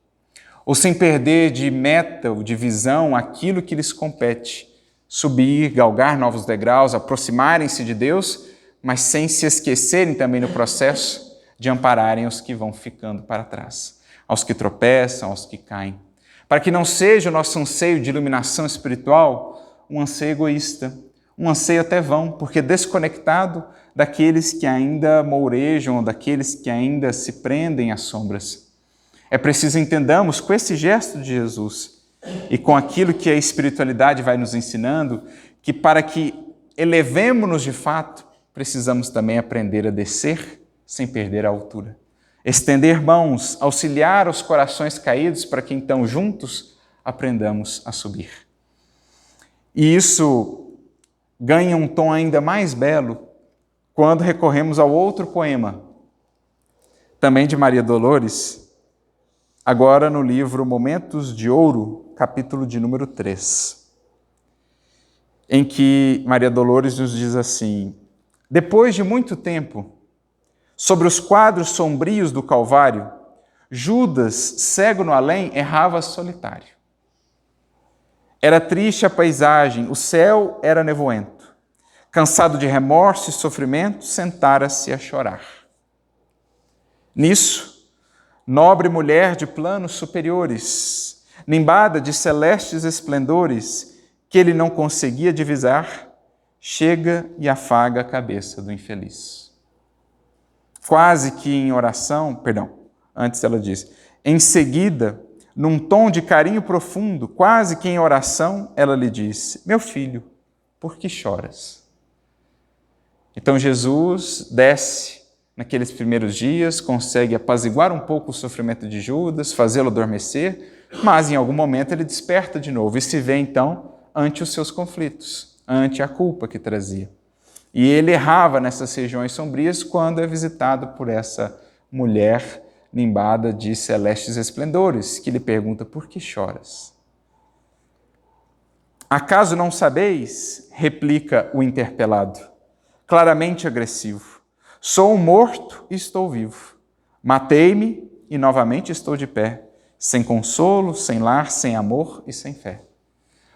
ou sem perder de meta ou de visão aquilo que lhes compete, subir, galgar novos degraus, aproximarem-se de Deus, mas sem se esquecerem também no processo de ampararem os que vão ficando para trás, aos que tropeçam, aos que caem, para que não seja o nosso anseio de iluminação espiritual um anseio egoísta, um anseio até vão, porque desconectado daqueles que ainda mourejam, daqueles que ainda se prendem às sombras. É preciso entendamos com esse gesto de Jesus e com aquilo que a espiritualidade vai nos ensinando, que para que elevemos-nos de fato, precisamos também aprender a descer sem perder a altura. Estender mãos, auxiliar os corações caídos para que então juntos aprendamos a subir. E isso ganha um tom ainda mais belo quando recorremos ao outro poema, também de Maria Dolores, agora no livro Momentos de Ouro, capítulo de número 3, em que Maria Dolores nos diz assim: depois de muito tempo, sobre os quadros sombrios do Calvário, Judas, cego no além, errava solitário. Era triste a paisagem, o céu era nevoento. Cansado de remorso e sofrimento, sentara-se a chorar. Nisso, nobre mulher de planos superiores, nimbada de celestes esplendores, que ele não conseguia divisar, chega e afaga a cabeça do infeliz. Quase que em oração, antes ela diz, em seguida, num tom de carinho profundo, quase que em oração, ela lhe disse: meu filho, por que choras? Então Jesus desce naqueles primeiros dias, consegue apaziguar um pouco o sofrimento de Judas, fazê-lo adormecer, mas em algum momento ele desperta de novo e se vê então ante os seus conflitos, ante a culpa que trazia. E ele errava nessas regiões sombrias quando é visitado por essa mulher nimbada de celestes esplendores, que lhe pergunta: por que choras? Acaso não sabeis? Replica o interpelado, claramente agressivo. Sou um morto e estou vivo. Matei-me e novamente estou de pé, sem consolo, sem lar, sem amor e sem fé.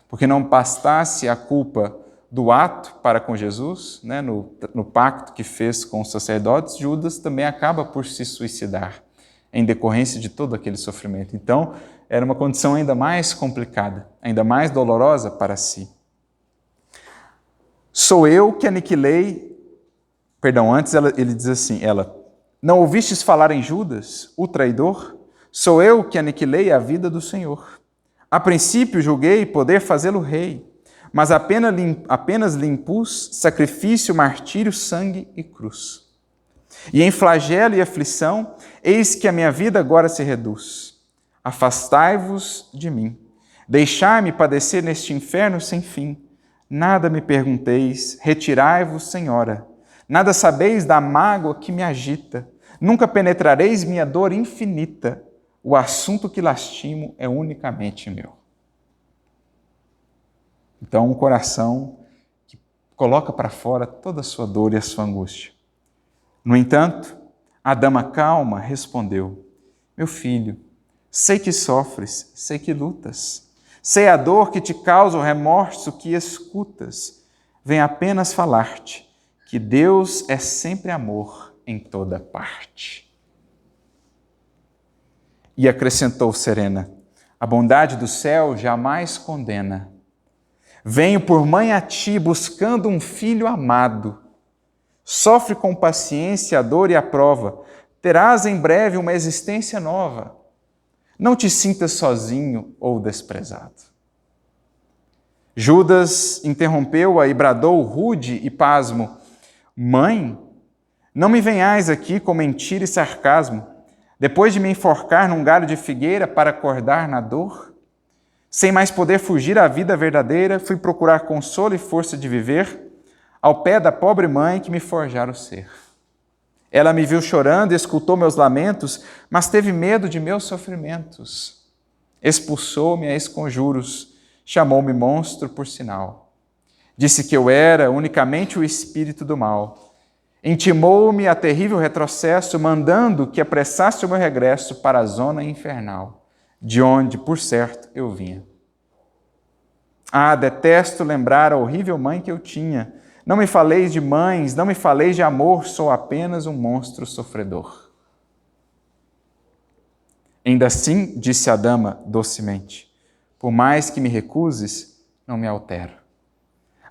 Porque não bastasse a culpa do ato para com Jesus, né, no pacto que fez com os sacerdotes, Judas também acaba por se suicidar, em decorrência de todo aquele sofrimento. Então, era uma condição ainda mais complicada, ainda mais dolorosa para si. Sou eu que aniquilei... antes ele diz assim, não ouvistes falar em Judas, o traidor? Sou eu que aniquilei a vida do Senhor. A princípio julguei poder fazê-lo rei, mas apenas lhe impus sacrifício, martírio, sangue e cruz. E em flagelo e aflição, eis que a minha vida agora se reduz. Afastai-vos de mim, deixai-me padecer neste inferno sem fim. Nada me pergunteis, retirai-vos, Senhora. Nada sabeis da mágoa que me agita. Nunca penetrareis minha dor infinita. O assunto que lastimo é unicamente meu. Então, um coração que coloca para fora toda a sua dor e a sua angústia. No entanto, a dama calma respondeu: meu filho, sei que sofres, sei que lutas, sei a dor que te causa o remorso que escutas. Venho apenas falar-te que Deus é sempre amor em toda parte. E acrescentou serena: a bondade do céu jamais condena. Venho por mãe a ti buscando um filho amado. Sofre com paciência a dor e a prova. Terás em breve uma existência nova. Não te sintas sozinho ou desprezado. Judas interrompeu-a e bradou rude e pasmo: Mãe, não me venhais aqui com mentira e sarcasmo, depois de me enforcar num galho de figueira para acordar na dor? Sem mais poder fugir à vida verdadeira, fui procurar consolo e força de viver ao pé da pobre mãe que me forjara o ser. Ela me viu chorando e escutou meus lamentos, mas teve medo de meus sofrimentos. Expulsou-me a esconjuros, chamou-me monstro por sinal. Disse que eu era unicamente o espírito do mal. Intimou-me a terrível retrocesso, mandando que apressasse o meu regresso para a zona infernal, de onde, por certo, eu vinha. Ah, detesto lembrar a horrível mãe que eu tinha. Não me faleis de mães, não me faleis de amor, sou apenas um monstro sofredor. Ainda assim, disse a dama docemente, por mais que me recuses, não me altero.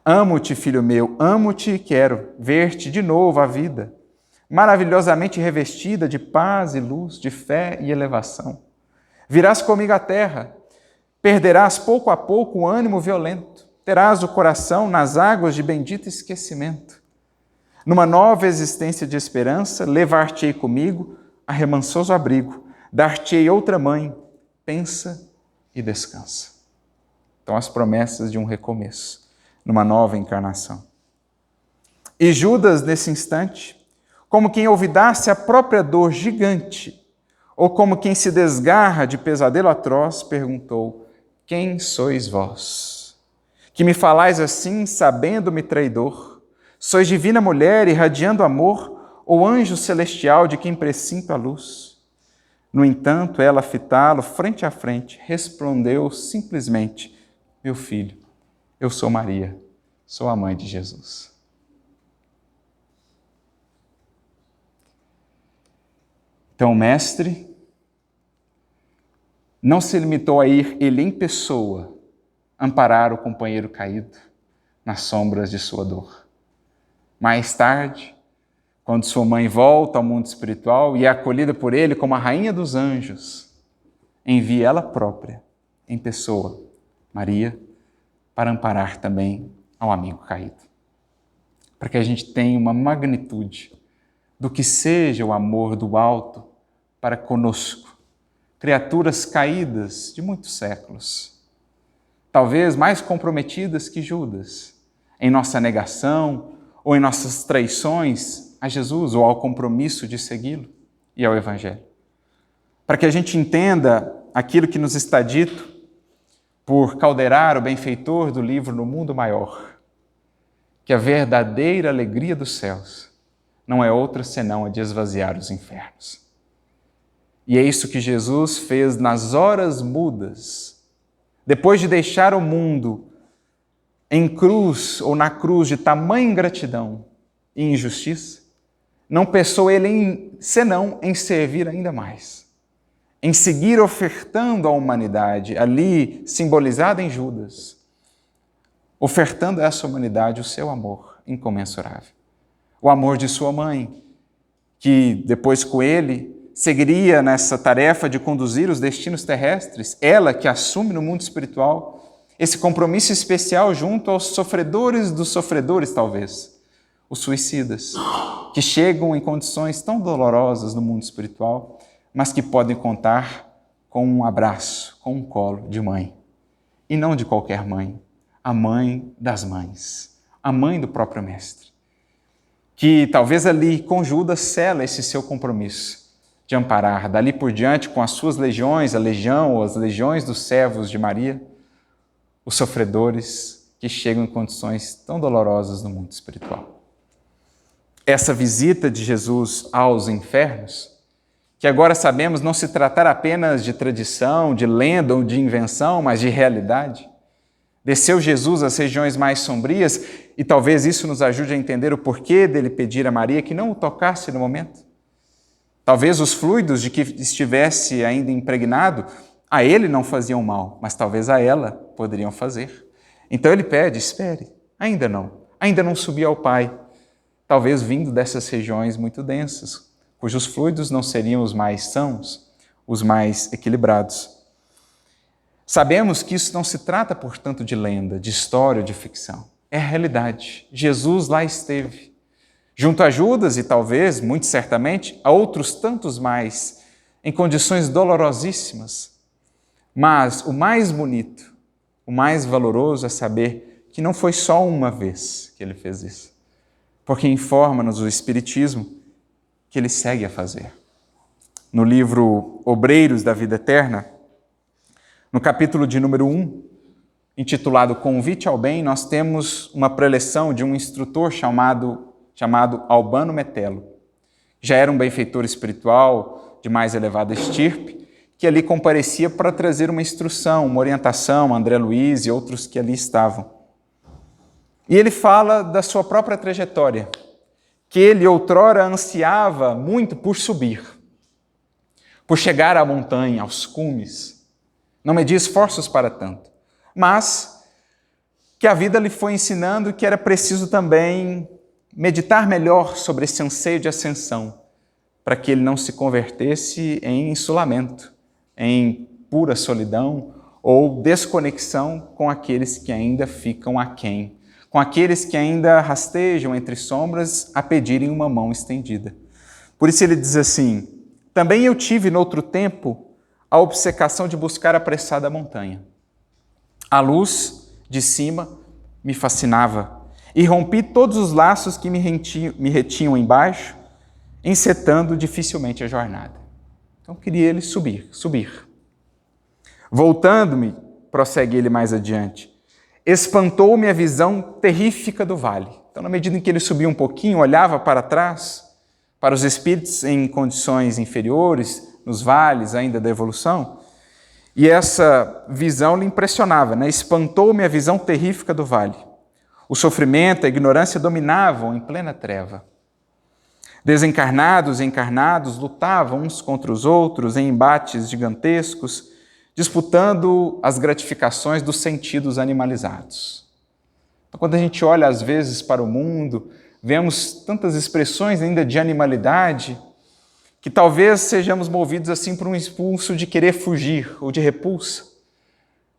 Amo-te, filho meu, amo-te e quero ver-te de novo à vida, maravilhosamente revestida de paz e luz, de fé e elevação. Virás comigo à terra, perderás pouco a pouco o ânimo violento, terás o coração nas águas de bendito esquecimento. Numa nova existência de esperança, levar-te-ei comigo a remansoso abrigo, dar-te-ei outra mãe, pensa e descansa. Então, as promessas de um recomeço, numa nova encarnação. E Judas, nesse instante, como quem olvidasse a própria dor gigante, ou como quem se desgarra de pesadelo atroz, perguntou: quem sois vós? Que me falais assim, sabendo-me traidor? Sois divina mulher, irradiando amor, ou anjo celestial de quem precinto a luz? No entanto, ela, a fitá-lo frente a frente, respondeu simplesmente: meu filho, eu sou Maria, sou a mãe de Jesus. Então, o mestre não se limitou a ir ele em pessoa amparar o companheiro caído nas sombras de sua dor. Mais tarde, quando sua mãe volta ao mundo espiritual e é acolhida por ele como a rainha dos anjos, envia ela própria, em pessoa, Maria, para amparar também ao amigo caído. Para que a gente tenha uma magnitude do que seja o amor do alto para conosco, criaturas caídas de muitos séculos, talvez mais comprometidas que Judas, em nossa negação ou em nossas traições a Jesus ou ao compromisso de segui-lo e ao Evangelho. Para que a gente entenda aquilo que nos está dito por Calderar, o benfeitor do livro No Mundo Maior, que a verdadeira alegria dos céus não é outra senão a de esvaziar os infernos. E é isso que Jesus fez nas horas mudas, depois de deixar o mundo em cruz ou na cruz de tamanha ingratidão e injustiça, não pensou ele senão em servir ainda mais, em seguir ofertando à humanidade, ali simbolizada em Judas, ofertando a essa humanidade o seu amor incomensurável. O amor de sua mãe, que depois com ele seguiria nessa tarefa de conduzir os destinos terrestres, ela que assume no mundo espiritual esse compromisso especial junto aos sofredores dos sofredores, talvez, os suicidas, que chegam em condições tão dolorosas no mundo espiritual, mas que podem contar com um abraço, com um colo de mãe. E não de qualquer mãe, a mãe das mães, a mãe do próprio Mestre, que talvez ali com Judas sela esse seu compromisso de amparar, dali por diante, com as suas legiões, a legião ou as legiões dos servos de Maria, os sofredores que chegam em condições tão dolorosas no mundo espiritual. Essa visita de Jesus aos infernos, que agora sabemos não se tratar apenas de tradição, de lenda ou de invenção, mas de realidade. Desceu Jesus às regiões mais sombrias e talvez isso nos ajude a entender o porquê dele pedir a Maria que não o tocasse no momento. Talvez os fluidos de que estivesse ainda impregnado, a ele não faziam mal, mas talvez a ela poderiam fazer. Então ele pede, espere, ainda não subi ao Pai, talvez vindo dessas regiões muito densas, cujos fluidos não seriam os mais sãos, os mais equilibrados. Sabemos que isso não se trata, portanto, de lenda, de história, de ficção. É a realidade. Jesus lá esteve, junto a Judas e talvez, muito certamente, a outros tantos mais, em condições dolorosíssimas. Mas o mais bonito, o mais valoroso é saber que não foi só uma vez que ele fez isso, porque informa-nos o Espiritismo que ele segue a fazer. No livro Obreiros da Vida Eterna, no capítulo de número 1, intitulado Convite ao Bem, nós temos uma preleção de um instrutor chamado Albano Metelo. Já era um benfeitor espiritual de mais elevada estirpe, que ali comparecia para trazer uma instrução, uma orientação, André Luiz e outros que ali estavam. E ele fala da sua própria trajetória, que ele outrora ansiava muito por subir, por chegar à montanha, aos cumes. Não media esforços para tanto, mas que a vida lhe foi ensinando que era preciso também meditar melhor sobre esse anseio de ascensão, para que ele não se convertesse em insulamento, em pura solidão ou desconexão com aqueles que ainda ficam aquém, com aqueles que ainda rastejam entre sombras a pedirem uma mão estendida. Por isso ele diz assim: também eu tive, noutro tempo, a obcecação de buscar apressada a montanha. A luz de cima me fascinava e rompi todos os laços que me retinham embaixo, encetando dificilmente a jornada. Então queria ele subir. Voltando-me, prossegue ele mais adiante, espantou-me a visão terrífica do vale. Então, na medida em que ele subia um pouquinho, olhava para trás, para os espíritos em condições inferiores, nos vales ainda da evolução, e essa visão lhe impressionava, né? Espantou-me a visão terrífica do vale. O sofrimento, a ignorância dominavam em plena treva. Desencarnados e encarnados lutavam uns contra os outros em embates gigantescos, disputando as gratificações dos sentidos animalizados. Então, quando a gente olha às vezes para o mundo, vemos tantas expressões ainda de animalidade, que talvez sejamos movidos assim por um impulso de querer fugir ou de repulsa,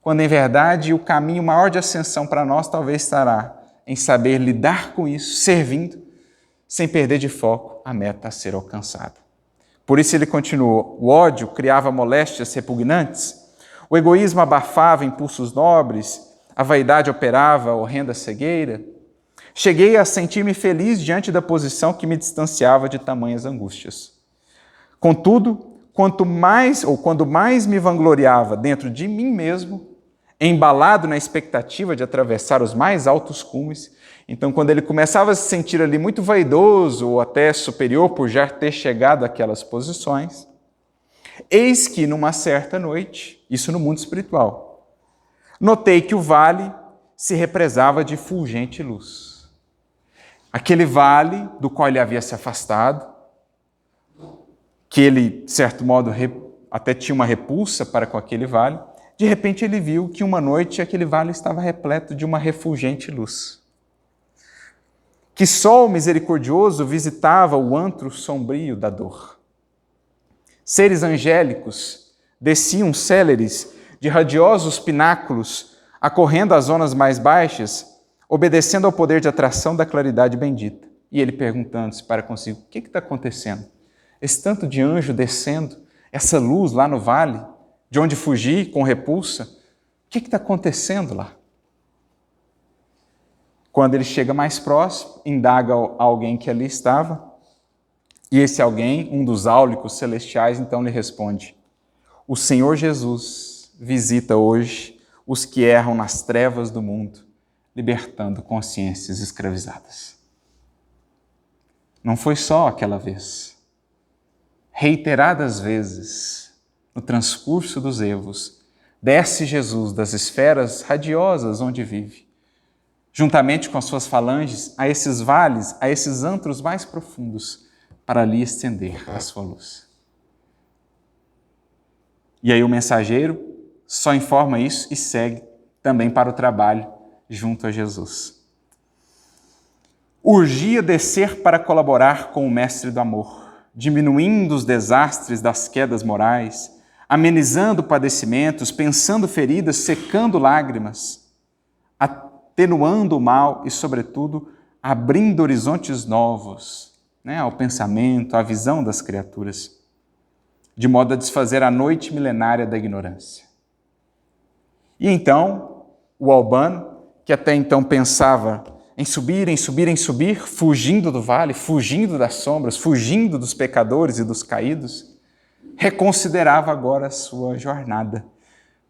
quando em verdade o caminho maior de ascensão para nós talvez estará em saber lidar com isso, servindo, sem perder de foco a meta a ser alcançada. Por isso ele continuou: o ódio criava moléstias repugnantes, o egoísmo abafava impulsos nobres, a vaidade operava horrenda cegueira. Cheguei a sentir-me feliz diante da posição que me distanciava de tamanhas angústias. Contudo, quando mais me vangloriava dentro de mim mesmo, embalado na expectativa de atravessar os mais altos cumes, então quando ele começava a se sentir ali muito vaidoso ou até superior por já ter chegado àquelas posições, eis que numa certa noite, isso no mundo espiritual, notei que o vale se represava de fulgente luz. Aquele vale do qual ele havia se afastado, que ele, de certo modo, até tinha uma repulsa para com aquele vale, de repente ele viu que uma noite aquele vale estava repleto de uma refulgente luz. Que sol misericordioso visitava o antro sombrio da dor. Seres angélicos desciam céleres de radiosos pináculos, acorrendo às zonas mais baixas, obedecendo ao poder de atração da claridade bendita. E ele perguntando-se para consigo: o que está acontecendo? Esse tanto de anjo descendo, essa luz lá no vale, de onde fugir com repulsa, o que está acontecendo lá? Quando ele chega mais próximo, indaga alguém que ali estava, e esse alguém, um dos áulicos celestiais, então lhe responde: o Senhor Jesus visita hoje os que erram nas trevas do mundo, libertando consciências escravizadas. Não foi só aquela vez. Reiteradas vezes, no transcurso dos evos, desce Jesus das esferas radiosas onde vive, juntamente com as suas falanges, a esses vales, a esses antros mais profundos, para ali estender a sua luz. E aí o mensageiro só informa isso e segue também para o trabalho junto a Jesus. Urgia descer para colaborar com o Mestre do Amor, diminuindo os desastres das quedas morais, amenizando padecimentos, pensando feridas, secando lágrimas, atenuando o mal e, sobretudo, abrindo horizontes novos, ao pensamento, à visão das criaturas, de modo a desfazer a noite milenária da ignorância. E então, o Albano, que até então pensava em subir, fugindo do vale, fugindo das sombras, fugindo dos pecadores e dos caídos, reconsiderava agora a sua jornada,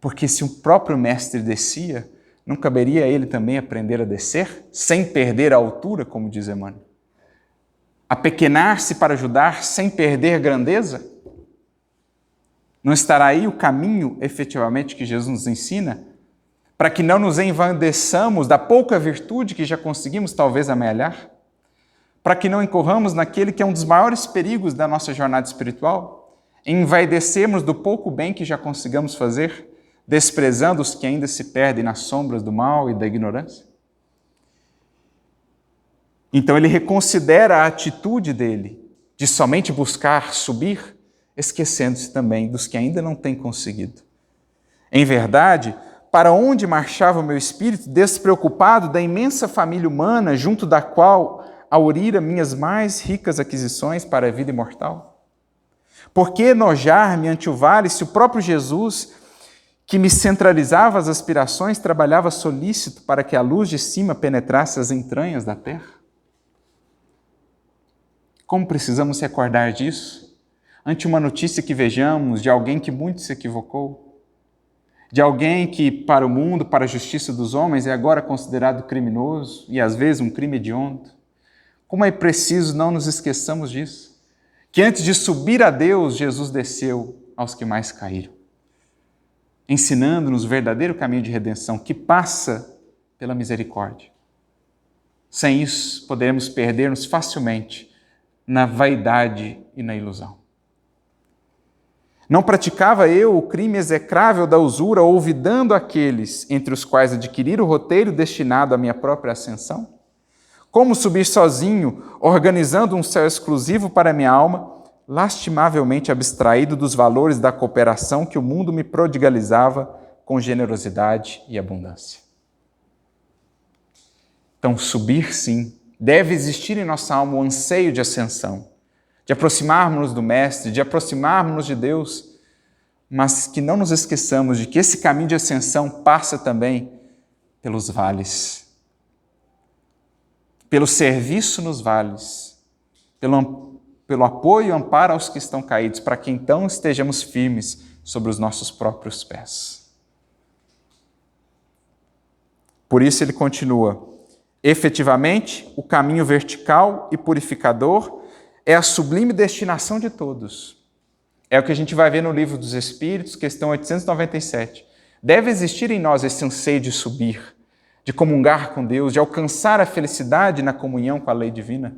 porque se o próprio mestre descia, não caberia a ele também aprender a descer, sem perder a altura, como diz Emmanuel? Apequenar-se para ajudar, sem perder grandeza? Não estará aí o caminho, efetivamente, que Jesus nos ensina, para que não nos envandeçamos da pouca virtude que já conseguimos talvez amealhar? Para que não incorramos naquele que é um dos maiores perigos da nossa jornada espiritual? Envaidecermos do pouco bem que já consigamos fazer, desprezando os que ainda se perdem nas sombras do mal e da ignorância? Então ele reconsidera a atitude dele de somente buscar subir, esquecendo-se também dos que ainda não têm conseguido. Em verdade, para onde marchava o meu espírito, despreocupado da imensa família humana, junto da qual aurira minhas mais ricas aquisições para a vida imortal? Por que enojar-me ante o vale se o próprio Jesus, que me centralizava as aspirações, trabalhava solícito para que a luz de cima penetrasse as entranhas da terra? Como precisamos recordar disso ante uma notícia que vejamos de alguém que muito se equivocou, de alguém que, para o mundo, para a justiça dos homens, é agora considerado criminoso e, às vezes, um crime hediondo? Como é preciso não nos esqueçamos disso, que antes de subir a Deus, Jesus desceu aos que mais caíram, ensinando-nos o verdadeiro caminho de redenção, que passa pela misericórdia. Sem isso, poderemos perder-nos facilmente na vaidade e na ilusão. Não praticava eu o crime execrável da usura, olvidando aqueles entre os quais adquirir o roteiro destinado à minha própria ascensão? Como subir sozinho, organizando um céu exclusivo para minha alma, lastimavelmente abstraído dos valores da cooperação que o mundo me prodigalizava com generosidade e abundância? Então, subir sim, deve existir em nossa alma o anseio de ascensão, de aproximarmos-nos do Mestre, de aproximarmos-nos de Deus, mas que não nos esqueçamos de que esse caminho de ascensão passa também pelos vales, pelo serviço nos vales, pelo apoio e amparo aos que estão caídos, para que então estejamos firmes sobre os nossos próprios pés. Por isso ele continua: efetivamente, o caminho vertical e purificador é a sublime destinação de todos. É o que a gente vai ver no Livro dos Espíritos, questão 897. Deve existir em nós esse anseio de subir, de comungar com Deus, de alcançar a felicidade na comunhão com a lei divina,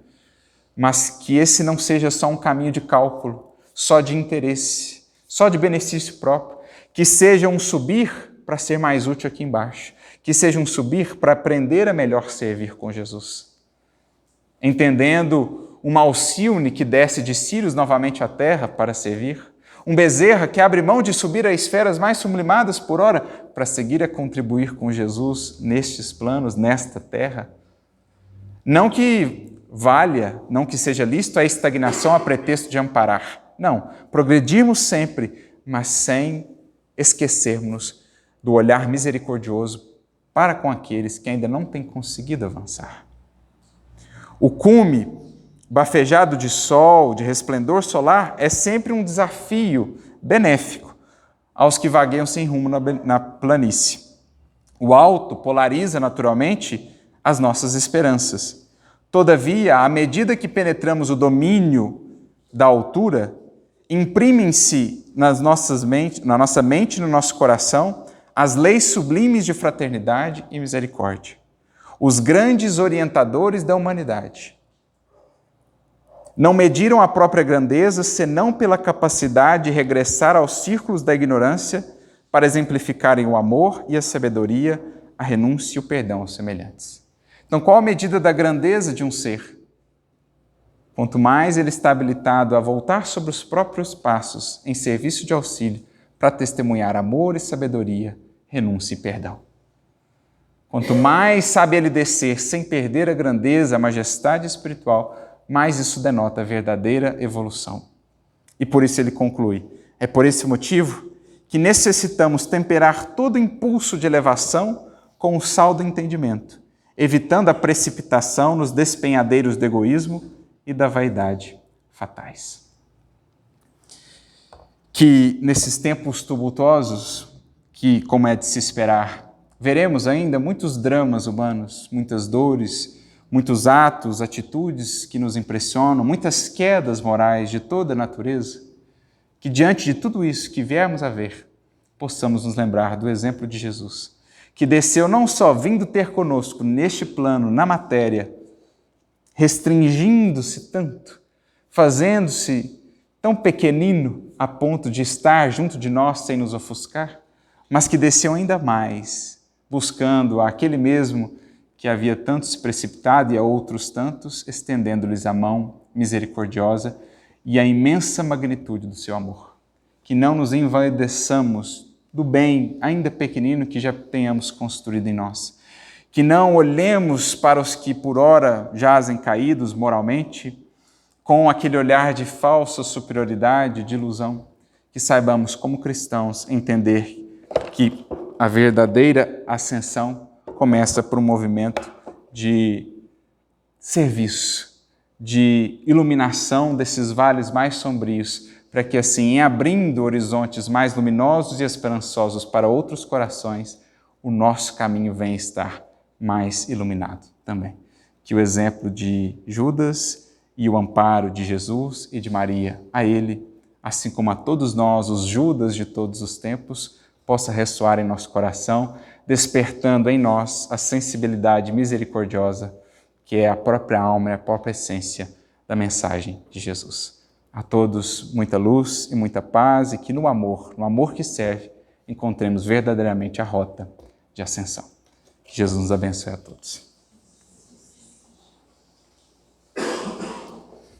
mas que esse não seja só um caminho de cálculo, só de interesse, só de benefício próprio, que seja um subir para ser mais útil aqui embaixo, que seja um subir para aprender a melhor servir com Jesus. Entendendo uma Alcione que desce de Sírios novamente à terra para servir, um Bezerra que abre mão de subir a esferas mais sublimadas por hora para seguir a contribuir com Jesus nestes planos, nesta terra. Não que valha, não que seja lícito a estagnação a pretexto de amparar. Não, progredirmos sempre, mas sem esquecermos do olhar misericordioso para com aqueles que ainda não têm conseguido avançar. O cume, bafejado de sol, de resplendor solar, é sempre um desafio benéfico aos que vagueiam sem rumo na planície. O alto polariza naturalmente as nossas esperanças. Todavia, à medida que penetramos o domínio da altura, imprimem-se na nossa mente e no nosso coração as leis sublimes de fraternidade e misericórdia, os grandes orientadores da humanidade. Não mediram a própria grandeza senão pela capacidade de regressar aos círculos da ignorância para exemplificarem o amor e a sabedoria, a renúncia e o perdão aos semelhantes. Então, qual a medida da grandeza de um ser? Quanto mais ele está habilitado a voltar sobre os próprios passos em serviço de auxílio para testemunhar amor e sabedoria, renúncia e perdão. Quanto mais sabe ele descer sem perder a grandeza, a majestade espiritual, mais isso denota a verdadeira evolução. E por isso ele conclui: é por esse motivo que necessitamos temperar todo impulso de elevação com o sal do entendimento, evitando a precipitação nos despenhadeiros do egoísmo e da vaidade fatais. Que nesses tempos tumultuosos, que, como é de se esperar, veremos ainda muitos dramas humanos, muitas dores, muitos atos, atitudes que nos impressionam, muitas quedas morais de toda a natureza, que diante de tudo isso que viermos a ver, possamos nos lembrar do exemplo de Jesus, que desceu não só vindo ter conosco neste plano, na matéria, restringindo-se tanto, fazendo-se tão pequenino a ponto de estar junto de nós sem nos ofuscar, mas que desceu ainda mais, buscando aquele mesmo que havia tanto se precipitado e a outros tantos, estendendo-lhes a mão misericordiosa e a imensa magnitude do seu amor. Que não nos envaideçamos do bem, ainda pequenino, que já tenhamos construído em nós. Que não olhemos para os que por ora jazem caídos moralmente, com aquele olhar de falsa superioridade, de ilusão. Que saibamos, como cristãos, entender que a verdadeira ascensão começa por um movimento de serviço, de iluminação desses vales mais sombrios, para que assim, em abrindo horizontes mais luminosos e esperançosos para outros corações, o nosso caminho venha estar mais iluminado também. Que o exemplo de Judas e o amparo de Jesus e de Maria a ele, assim como a todos nós, os Judas de todos os tempos, possa ressoar em nosso coração, despertando em nós a sensibilidade misericordiosa, que é a própria alma e a própria essência da mensagem de Jesus. A todos muita luz e muita paz, e que no amor que serve, encontremos verdadeiramente a rota de ascensão. Que Jesus nos abençoe a todos.